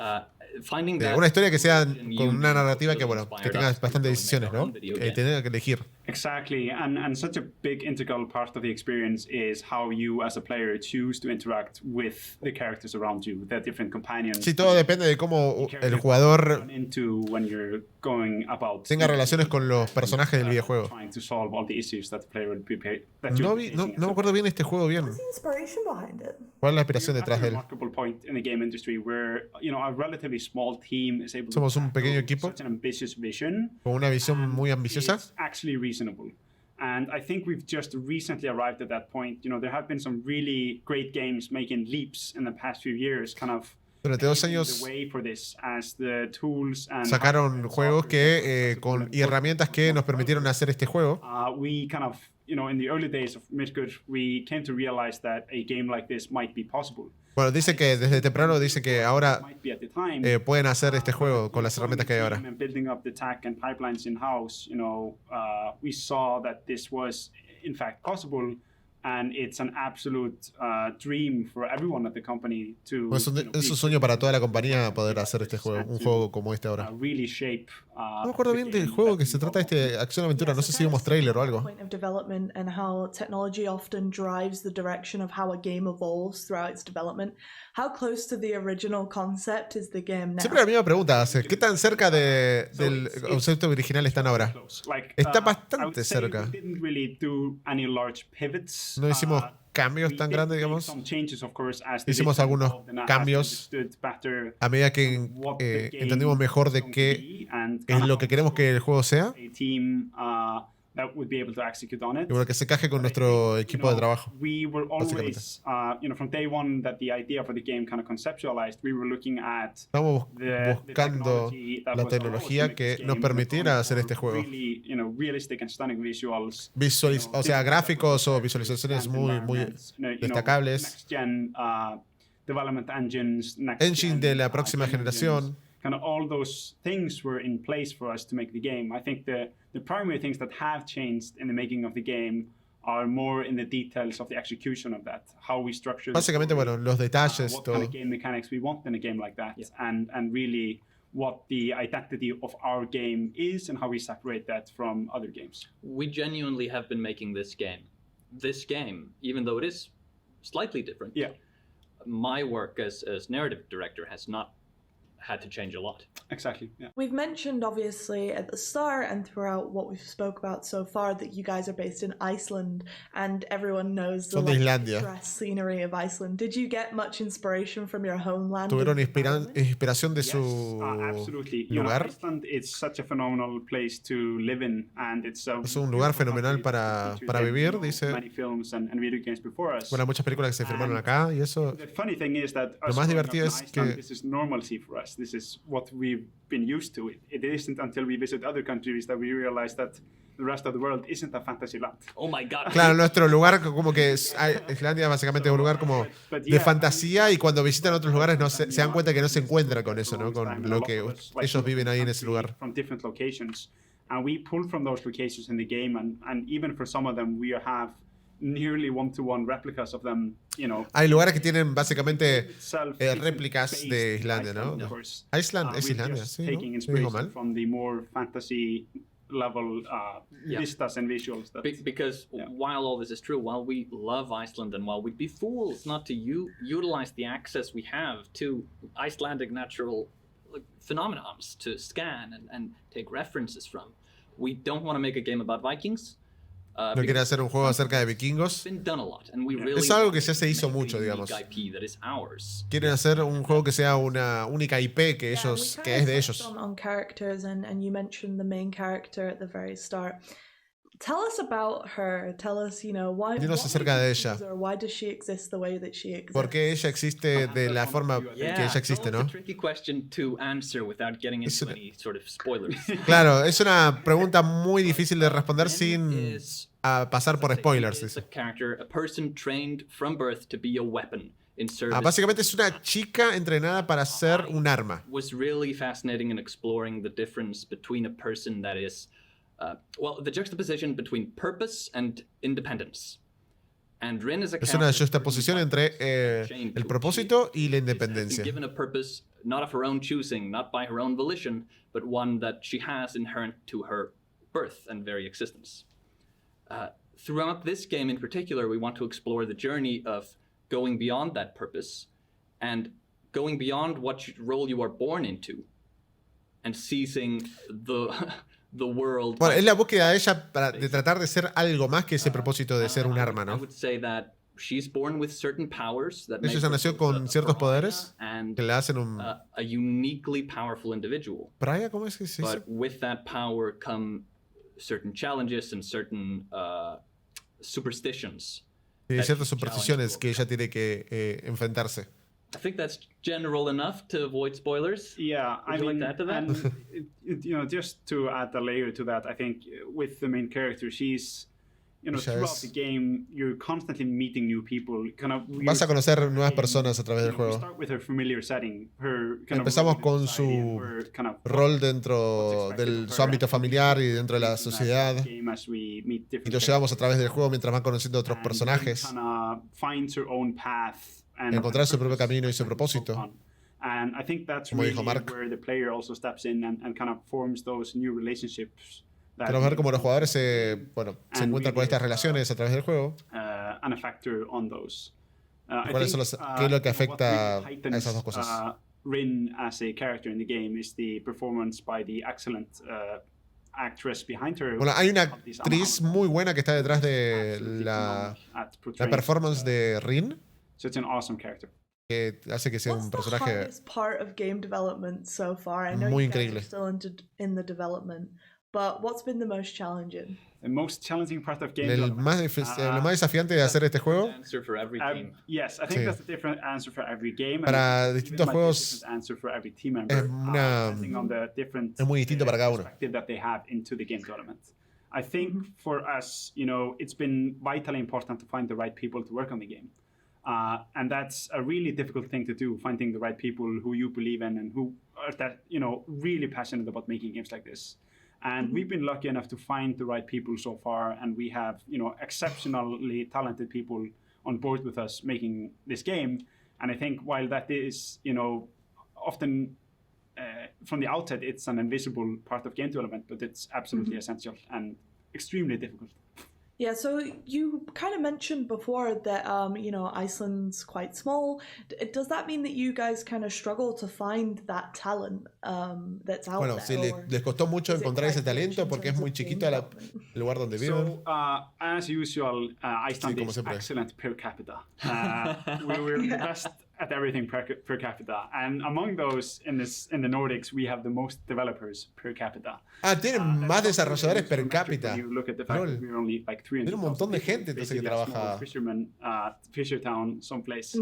Una historia que sea con una narrativa que, que tenga bastantes decisiones, ¿no? Que tenga que elegir. Exactly, and such a big integral part of the experience is how you as a player choose to interact with the characters around you, the different companions. Sí, todo depende de cómo el jugador tenga relaciones con los personajes del videojuego. No me acuerdo bien este juego bien. ¿Cuál es la inspiración detrás de él? Somos un pequeño equipo con una visión muy ambiciosa. And I think we've just recently arrived at that point. You know, there have been some really great games making leaps in the past few years, kind of durante 2 años sacaron juegos que con herramientas que nos permitieron hacer este juego. We kind of, you know, in the early days of Midgard, we came to realize that a game like this might be possible. Bueno, dice que desde temprano dice que ahora pueden hacer este juego con las herramientas que hay ahora. Building up the tech and pipelines in-house, you know, we saw that this was in fact possible, And it's an absolute dream for everyone at the company to. Pues es un sueño para toda la compañía poder hacer este juego, un juego como este ahora. Really shape, no me acuerdo bien del juego que se trata de acción-aventura. No sé si vimos trailer o algo. Point of development and how technology often drives the direction of how a game evolves throughout its development. How close to the original concept is the game now? Siempre la misma pregunta, ¿qué tan cerca del concepto original están ahora? Está bastante cerca. No hicimos cambios tan grandes, digamos. Hicimos algunos cambios a medida que entendimos mejor de qué es lo que queremos que el juego sea. Y bueno, que se caje con nuestro equipo de trabajo. Estamos buscando la tecnología que nos permitiera hacer este juego. O sea, gráficos o visualizaciones muy destacables. Engine de la próxima generación. Kind of all those things were in place for us to make the game. I think the primary things that have changed in the making of the game are more in the details of the execution of that, how we structure. Básicamente, bueno, los detalles, what todo. Kind of game mechanics we want in a game like that, and really what the identity of our game is and how we separate that from other games. We genuinely have been making this game. This game, even though it is slightly different. Yeah. My work as narrative director has not had to change a lot. Exactly. Yeah. We've mentioned obviously at the start and throughout what we've spoke about so far that you guys are based in Iceland and everyone knows the stress scenery of Iceland. Did you get much inspiration from your homeland? ¿Tuvieron inspiración de su lugar? Iceland is such a phenomenal place to live in and it's es un lugar fenomenal para vivir, dice. Many films and video games before us. Bueno, muchas películas que se filmaron acá y eso. The funny thing is that lo más divertido es que this is normalcy for us. This is what we've been used to. It isn't until we visit other countries that we realize that the rest of the world isn't a fantasy land. Oh my God. Claro, nuestro lugar como que Islandia básicamente es un lugar como de fantasía y cuando visitan otros lugares se dan cuenta que no se encuentran con eso, ¿no? Con lo que ellos viven ahí en ese lugar. From different locations, and we pull from those locations in the game, and even for some of them we have nearly one-to-one replicas of them, you know. Hay lugares que tienen básicamente réplicas de Islandia, ¿no? Iceland es Islandia, sí, ¿no? ¿Sí digo mal? From the more fantasy level vistas and visuals. Because while all this is true, while we love Iceland and while we'd be fools not to utilize the access we have to Icelandic natural phenomena to scan and take references from, we don't want to make a game about Vikings. No quiere hacer un juego acerca de vikingos. Es algo que ya se hizo mucho, digamos. Quieren hacer un juego que sea una única IP que es de ellos. On characters and you mentioned the main character at the very start. Tell us about her. Tell us, you know, why. Dinos acerca de ella. Why does she exist the way that she exists? ¿Por qué ella existe de la forma que ella existe, no? It's a tricky question to answer without getting into any sort of spoilers. Claro, es una pregunta muy difícil de responder sin pasar por spoilers. A person trained from birth to be a weapon. Básicamente es una chica entrenada para ser un arma. Was really fascinating in exploring the difference between a person that is the juxtaposition between purpose and independence. And Rin is es una juxtaposición entre el propósito y la independencia. Given a purpose not of her own choosing, not by her own volition, but one that she has inherent to her birth and very existence. Throughout this game in particular, we want to explore the journey of going beyond that purpose and going beyond what role you are born into and seizing the world. Bueno, es la búsqueda de ella de tratar de ser algo más que ese propósito de ser un arma, ¿no? I would say that she's born with certain powers that ella nació con ciertos poderes que la hacen a uniquely powerful individual. ¿Praia? ¿Cómo es que se dice? But with that power come certain challenges and certain superstitions. Hay ciertas supersticiones que ella tiene que enfrentarse. I think that's general enough to avoid spoilers. Yeah, I mean, like to that? And, you know, just to add a layer to that, I think with the main character, she's throughout the game, you're constantly meeting new people. Vas a conocer nuevas personas a través del juego. Empezamos con su rol dentro de su ámbito familiar y dentro de la sociedad. Y lo llevamos a través del juego mientras van conociendo otros personajes. Encontrar su propio camino y su propósito. Como dijo Mark. Queremos ver cómo los jugadores se encuentran con estas relaciones a través del juego. ¿Qué es lo que afecta a esas dos cosas? Rin as a character in the game is the performance by the excellent actress behind her. Bueno, hay una actriz muy buena que está detrás de la performance de Rin. So it's an awesome character. Que hace que sea un personaje part of game development so far? I know muy you guys increíble. are still in the development, but what's been the most challenging? The most challenging part of game lo más desafiante de hacer este juego. Yes, I think that's a different answer for every game. Para distintos juegos es muy distinto para cada uno. That they have into the game development. I think for us, it's been vitally important to find the right people to work on the game. And that's a really difficult thing to do, finding the right people who you believe in and who are really passionate about making games like this. And we've been lucky enough to find the right people so far, and we have, exceptionally talented people on board with us making this game. And I think while that is, often from the outset, it's an invisible part of game development, but it's absolutely essential and extremely difficult. Yeah, so you kind of mentioned before that, Iceland's quite small. Does that mean that you guys kind of struggle to find that talent that's out bueno, there? sí, les costó mucho encontrar ese talento porque es muy chiquito el lugar donde viven. So, as usual, Iceland is excellent per capita. We're the best at everything per capita. And among those in the Nordics, we have the most developers per capita. Tienen más desarrolladores per cápita. Tiene un montón de gente entonces que trabaja. Fisher Town, someplace.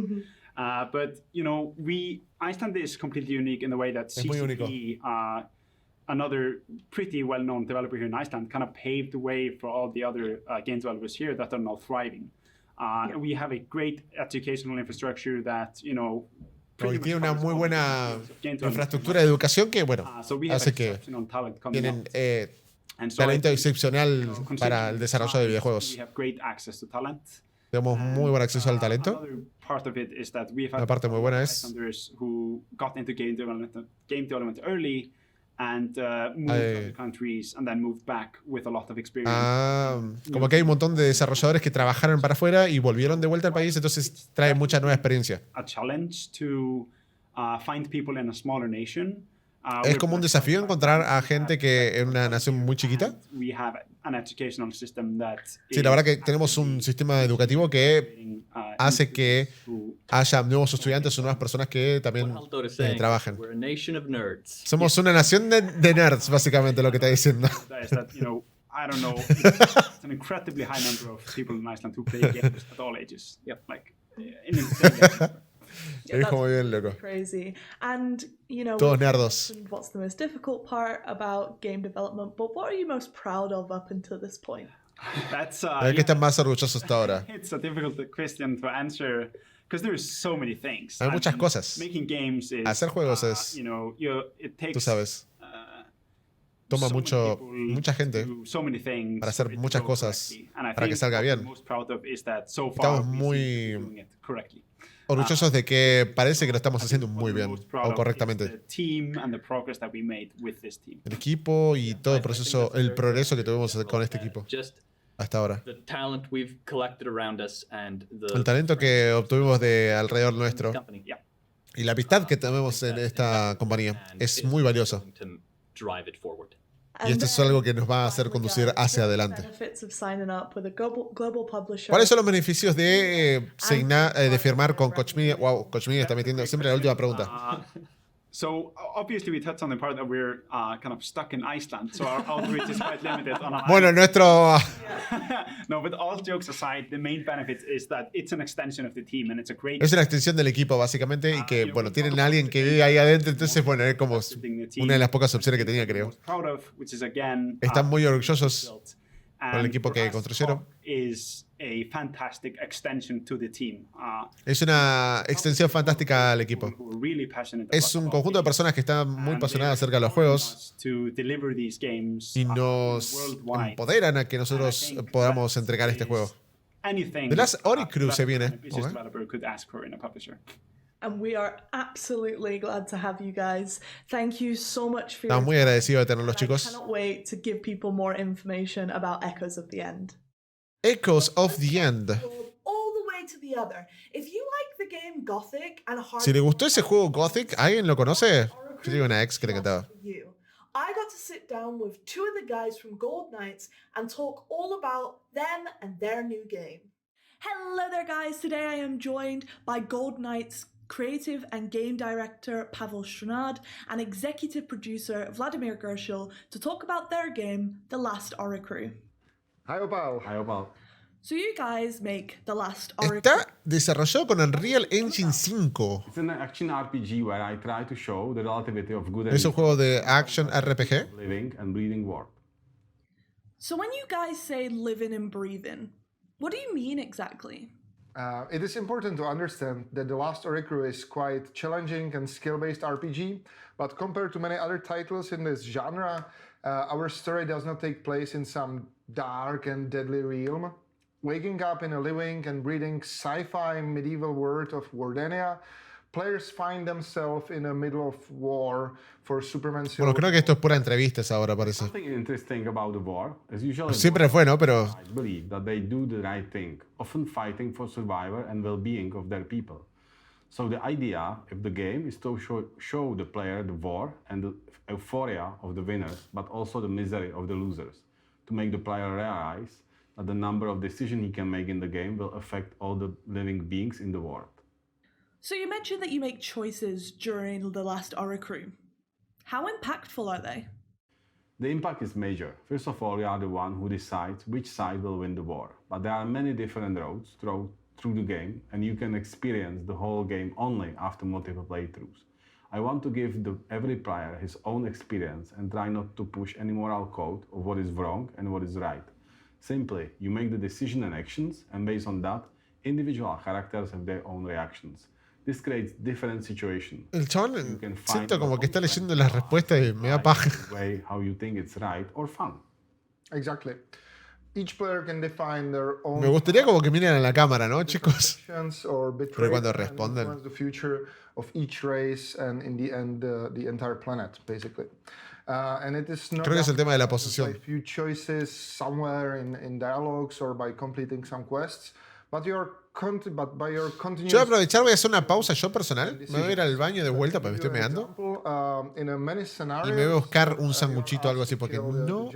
But Iceland is completely unique in the way that CCP, another pretty well-known developer here in Iceland, kind of paved the way for all the other game developers here that are now thriving. We have a great educational infrastructure that, tiene una muy buena infraestructura de educación que, hace que tienen talento excepcional para el desarrollo de videojuegos. Tenemos muy buen acceso al talento. Una parte muy buena es como que hay un montón de desarrolladores que trabajaron para afuera y volvieron de vuelta al país, entonces trae mucha nueva experiencia. Es como un desafío encontrar a gente que en una nación muy chiquita. Sí, la verdad que tenemos un sistema educativo que hace que haya nuevos estudiantes o nuevas personas que también trabajen. Somos una nación de nerds, básicamente, lo que está diciendo. I don't know. It's an incredibly high number of people in Iceland who play games at all ages. Yep. Like, es como bien loco. Crazy. And, todos nerdos. What's the most difficult part about game development, but what are you most proud of up until this point? ¿De qué están más orgullosos hasta ahora? It's a difficult question to answer because there's so many things. Hay muchas cosas. Making games is, hacer juegos es, it takes, tú sabes, toma mucha gente para hacer muchas cosas para que salga bien. Estamos muy orgullosos de que parece que lo estamos haciendo muy bien o correctamente. El equipo y todo el proceso, el progreso que tuvimos con este equipo hasta ahora. El talento que obtuvimos de alrededor nuestro y la amistad que tenemos en esta compañía es muy valioso. Y esto es algo que nos va a hacer conducir hacia adelante. ¿Cuáles son los beneficios de firmar con Koch Media? Wow, Koch Media está metiendo siempre la última pregunta. So obviously we touched on the part that we're kind of stuck in Iceland, so our outreach is quite limited on an bueno, nuestro No, but all jokes aside, the main benefit is that it's an extension of the team and it's a great. Es una extensión del equipo básicamente y que tienen a alguien que vive ahí adentro, entonces es como una de las pocas opciones que tenía, creo. Están muy orgullosos Con el equipo que construyeron. Is a fantastic extension to the team. Es una extensión fantástica al equipo. Es un conjunto de personas que están muy apasionadas acerca de los juegos y nos empoderan a que nosotros podamos entregar este juego. De las Oricru se viene. And we are absolutely glad to have you guys. Thank you so much for your Estamos muy agradecidos de tenerlos, chicos. I cannot wait to give people more information about Echoes of the End. Echoes of the End. All the way to the other. If you like the game Gothic and hard. Si le gustó ese juego Gothic, ¿alguien lo conoce? Yo tengo una ex que le encantaba. I got to sit down with two of the guys from Gold Knights and talk all about them and their new game. Hello there, guys. Today I am joined by Gold Knights creative and game director Pavel Strnad and executive producer Vladimir Gershel to talk about their game, The Last Oricru. Hi, Opal. Hi, Opal. So you guys make The Last Oricru. Está desarrollado con Unreal Engine 5. It's an action RPG where I try to show the relativity of good and Es un juego de action RPG. Living and breathing world. So when you guys say living and breathing, what do you mean exactly? It is important to understand that The Last Oricru is quite challenging and skill-based RPG, but compared to many other titles in this genre, our story does not take place in some dark and deadly realm. Waking up in a living and breathing sci-fi medieval world of Wardenia, players find themselves in the middle of war for Superman's. Bueno, creo que esto es pura entrevistas ahora, parece. Something interesting about the war is usually siempre fue, ¿no? Pero I believe that they do the right thing, often fighting for survival and well-being of their people. So the idea of the game is to show the player the war and the euphoria of the winners, but also the misery of the losers, to make the player realize that the number of decisions he can make in the game will affect all the living beings in the world. So you mentioned that you make choices during The Last Oricru. How impactful are they? The impact is major. First of all, you are the one who decides which side will win the war. But there are many different roads through the game, and you can experience the whole game only after multiple playthroughs. I want to give every player his own experience and try not to push any moral code of what is wrong and what is right. Simply, you make the decision and actions, and based on that, individual characters have their own reactions. This creates different situations. El chabón siento como que está leyendo las respuestas y me da paja. How you think it's right or fun. Exactly. Each player can define their own. Me gustaría como que miren a la cámara, ¿no, chicos? Pero cuando respondan. The future of each race and in the end the entire planet, basically. And it is not. Creo que es el tema de la posesión. A few choices somewhere in dialogues or by completing some quests, but by your continuous. Yo voy a aprovechar, voy a hacer una pausa yo personal. Me voy a ir al baño de vuelta porque me estoy meando. Y me voy a buscar un sanguchito o algo así porque no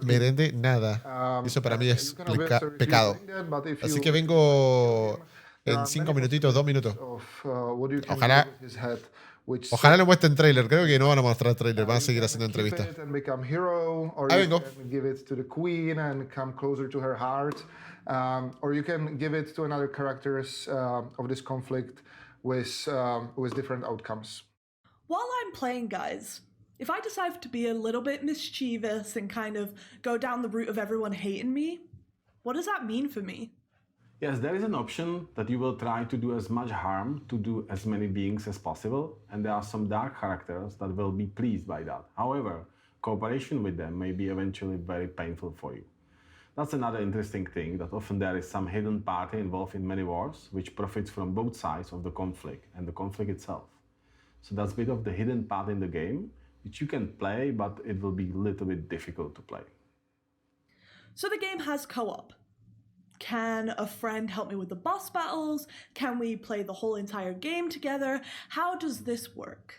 merendé nada. Eso para mí es pecado. Así que vengo en 5 minutitos, 2 minutos. Ojalá no muestren trailer. Creo que no van a mostrar trailer. Van a seguir haciendo entrevistas. Ahí vengo. Or you can give it to another characters of this conflict with different outcomes. While I'm playing, guys, if I decide to be a little bit mischievous and kind of go down the route of everyone hating me, what does that mean for me? Yes, there is an option that you will try to do as much harm to do as many beings as possible, and there are some dark characters that will be pleased by that. However, cooperation with them may be eventually very painful for you. That's another interesting thing, that often there is some hidden party involved in many wars, which profits from both sides of the conflict and the conflict itself. So that's a bit of the hidden part in the game, which you can play, but it will be a little bit difficult to play. So the game has co-op. Can a friend help me with the boss battles? Can we play the whole entire game together? How does this work?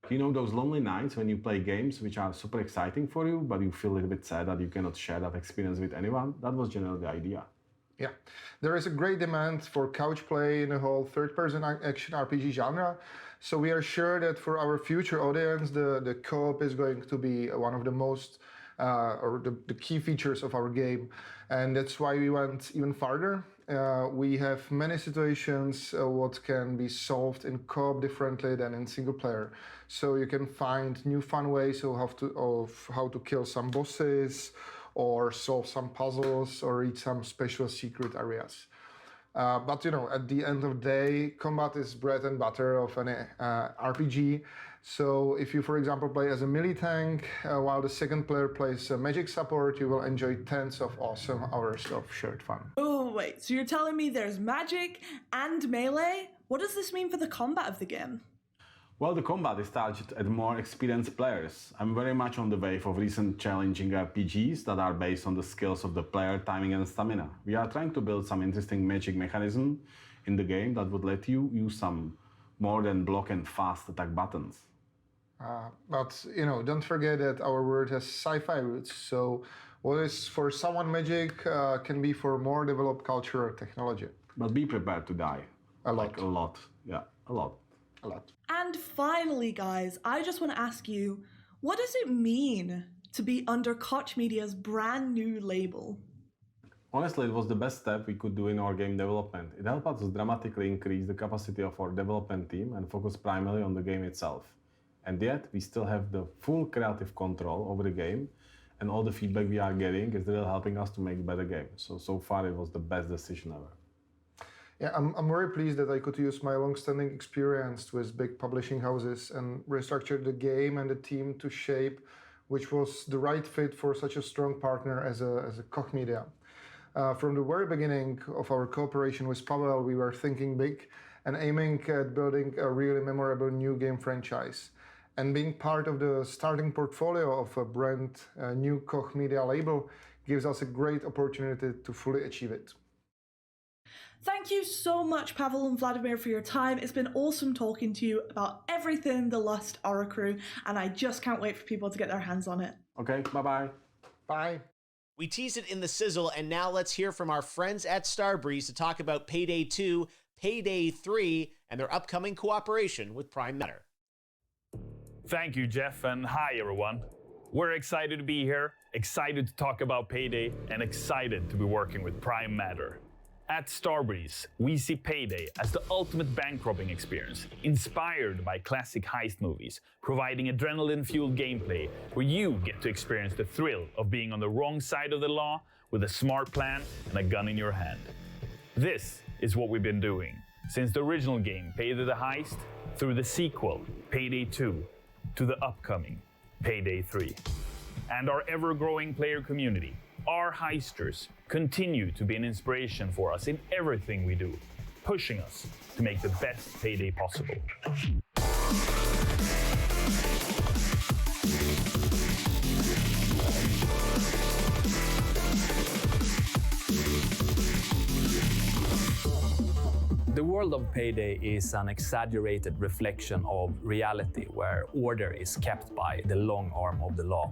You know those lonely nights when you play games which are super exciting for you, but you feel a little bit sad that you cannot share that experience with anyone? That was generally the idea. Yeah, there is a great demand for couch play in the whole third-person action RPG genre. So we are sure that for our future audience, the co-op is going to be one of the most, or the key features of our game. And that's why we went even farther. We have many situations what can be solved in co-op differently than in single player. So you can find new fun ways of how to kill some bosses, or solve some puzzles, or reach some special secret areas. But at the end of the day, combat is bread and butter of an RPG. So if you, for example, play as a melee tank, while the second player plays a magic support, you will enjoy tens of awesome hours of shared fun. Oh, wait, so you're telling me there's magic and melee? What does this mean for the combat of the game? Well, the combat is targeted at more experienced players. I'm very much on the wave of recent challenging RPGs that are based on the skills of the player, timing and stamina. We are trying to build some interesting magic mechanism in the game that would let you use some more than block and fast attack buttons. But don't forget that our world has sci-fi roots, so what is for someone magic can be for more developed culture or technology. But be prepared to die. A lot. Like a lot. Yeah, a lot. A lot. And finally, guys, I just want to ask you, what does it mean to be under Koch Media's brand new label? Honestly, it was the best step we could do in our game development. It helped us dramatically increase the capacity of our development team and focus primarily on the game itself. And yet, we still have the full creative control over the game, and all the feedback we are getting is really helping us to make a better game. So far, it was the best decision ever. Yeah, I'm very pleased that I could use my long-standing experience with big publishing houses and restructure the game and the team to shape which was the right fit for such a strong partner as a Koch Media. From the very beginning of our cooperation with Pavel, we were thinking big and aiming at building a really memorable new game franchise. And being part of the starting portfolio of a brand new Koch Media label gives us a great opportunity to fully achieve it. Thank you so much, Pavel and Vladimir, for your time. It's been awesome talking to you about everything the Lust Oricru, and I just can't wait for people to get their hands on it. Okay, bye-bye. Bye. We teased it in the sizzle, and now let's hear from our friends at Starbreeze to talk about Payday 2, Payday 3, and their upcoming cooperation with Prime Matter. Thank you, Jeff, and hi, everyone. We're excited to be here, excited to talk about Payday, and excited to be working with Prime Matter. At Starbreeze, we see Payday as the ultimate bank robbing experience, inspired by classic heist movies, providing adrenaline-fueled gameplay where you get to experience the thrill of being on the wrong side of the law with a smart plan and a gun in your hand. This is what we've been doing since the original game, Payday the Heist, through the sequel, Payday 2, to the upcoming Payday 3. And our ever-growing player community, our heisters, continue to be an inspiration for us in everything we do, pushing us to make the best Payday possible. The world of Payday is an exaggerated reflection of reality where order is kept by the long arm of the law.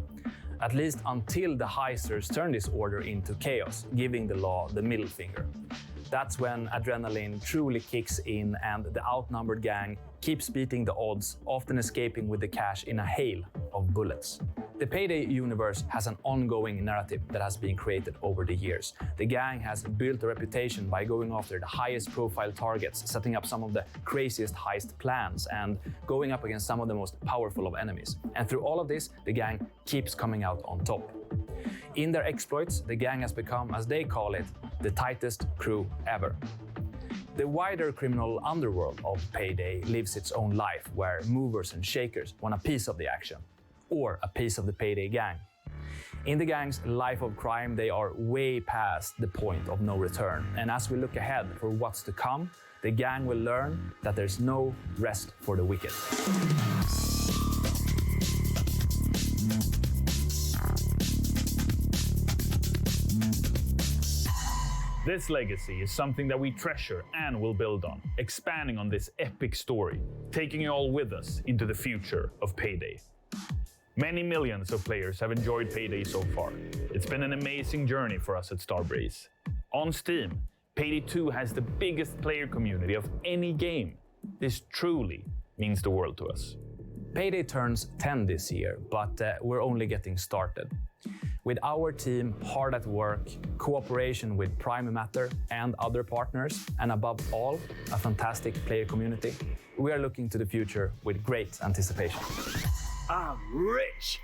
At least until the heisters turn this order into chaos, giving the law the middle finger. That's when adrenaline truly kicks in and the outnumbered gang keeps beating the odds, often escaping with the cash in a hail of bullets. The Payday universe has an ongoing narrative that has been created over the years. The gang has built a reputation by going after the highest profile targets, setting up some of the craziest heist plans, and going up against some of the most powerful of enemies. And through all of this, the gang keeps coming out on top. In their exploits, the gang has become, as they call it, the tightest crew ever. The wider criminal underworld of Payday lives its own life, where movers and shakers want a piece of the action, or a piece of the Payday gang. In the gang's life of crime, they are way past the point of no return. And as we look ahead for what's to come, the gang will learn that there's no rest for the wicked. This legacy is something that we treasure and will build on, expanding on this epic story, taking you all with us into the future of Payday. Many millions of players have enjoyed Payday so far. It's been an amazing journey for us at Starbreeze. On Steam, Payday 2 has the biggest player community of any game. This truly means the world to us. Payday turns 10 this year, but we're only getting started. With our team hard at work, cooperation with Prime Matter and other partners, and above all, a fantastic player community, we are looking to the future with great anticipation. I'm rich!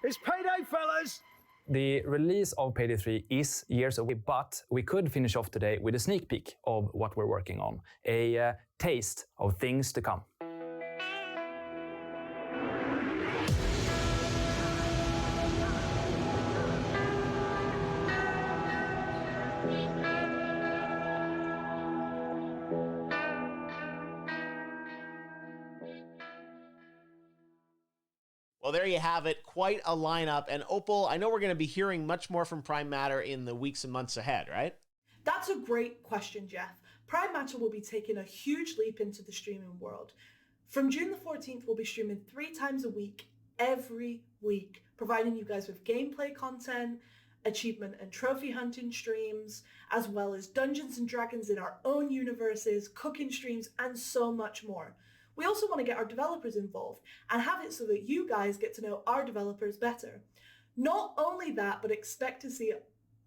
It's Payday, fellas! the release of Payday 3 is years away, but we could finish off today with a sneak peek of what we're working on, a taste of things to come. Well, there you have it. Quite a lineup. And Opal, I know we're going to be hearing much more from Prime Matter in the weeks and months ahead, right? That's a great question, Jeff. Prime Matter will be taking a huge leap into the streaming world. From June the 14th, we'll be streaming 3 times a week, every week, providing you guys with gameplay content, achievement and trophy hunting streams, as well as Dungeons and Dragons in our own universes, cooking streams, and so much more. We also want to get our developers involved and have it so that you guys get to know our developers better. Not only that, but expect to see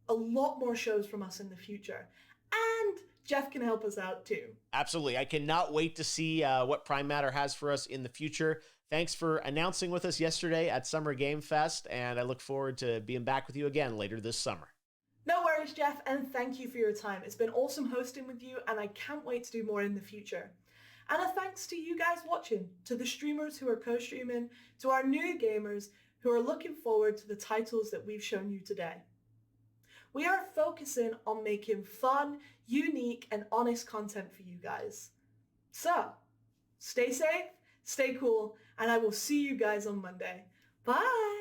a lot more shows from us in the future. And Jeff can help us out too. Absolutely. I cannot wait to see what Prime Matter has for us in the future. Thanks for announcing with us yesterday at Summer Game Fest, and I look forward to being back with you again later this summer. No worries, Jeff, and thank you for your time. It's been awesome hosting with you, and I can't wait to do more in the future. And a thanks to you guys watching, to the streamers who are co-streaming, to our new gamers who are looking forward to the titles that we've shown you today. We are focusing on making fun, unique, and honest content for you guys. So, stay safe, stay cool, and I will see you guys on Monday. Bye!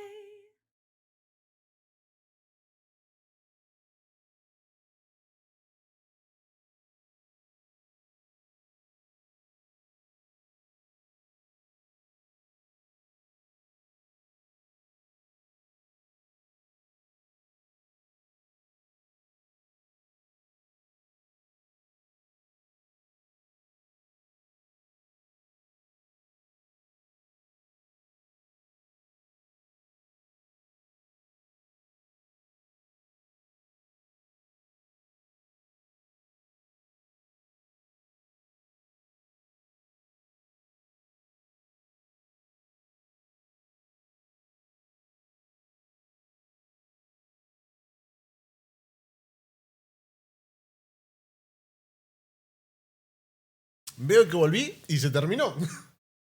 Veo que volví y se terminó.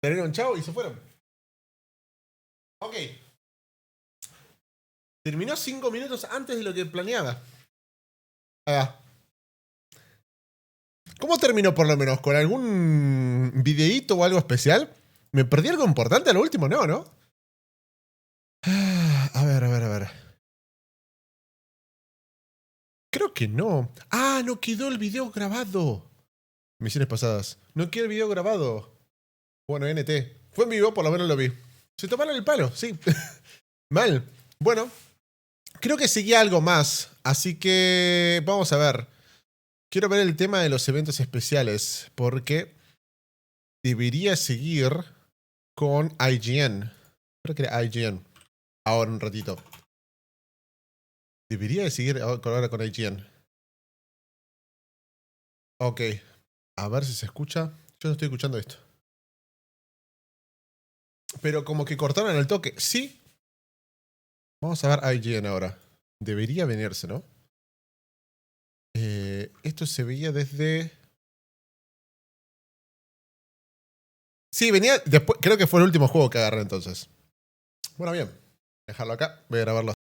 Le dieron chao y se fueron. Ok. Terminó 5 minutos antes de lo que planeaba. ¿Cómo terminó por lo menos? ¿Con algún videíto o algo especial? ¿Me perdí algo importante a lo último? No, ¿no? A ver. Creo que no. Ah, no quedó el video grabado. Misiones pasadas. No quedó el video grabado. Bueno, NT. Fue en vivo, por lo menos lo vi. Se tomaron el palo, sí. Mal. Bueno. Creo que seguía algo más. Así que vamos a ver. Quiero ver el tema de los eventos especiales. Porque debería seguir con IGN. Creo que era IGN. Ahora un ratito. Debería de seguir ahora con IGN. Ok. A ver si se escucha. Yo no estoy escuchando esto. Pero como que cortaron el toque. Sí. Vamos a ver IGN ahora. Debería venirse, ¿no? Esto se veía desde... Sí, venía después. Creo que fue el último juego que agarré entonces. Bueno, bien. Dejarlo acá. Voy a grabarlo.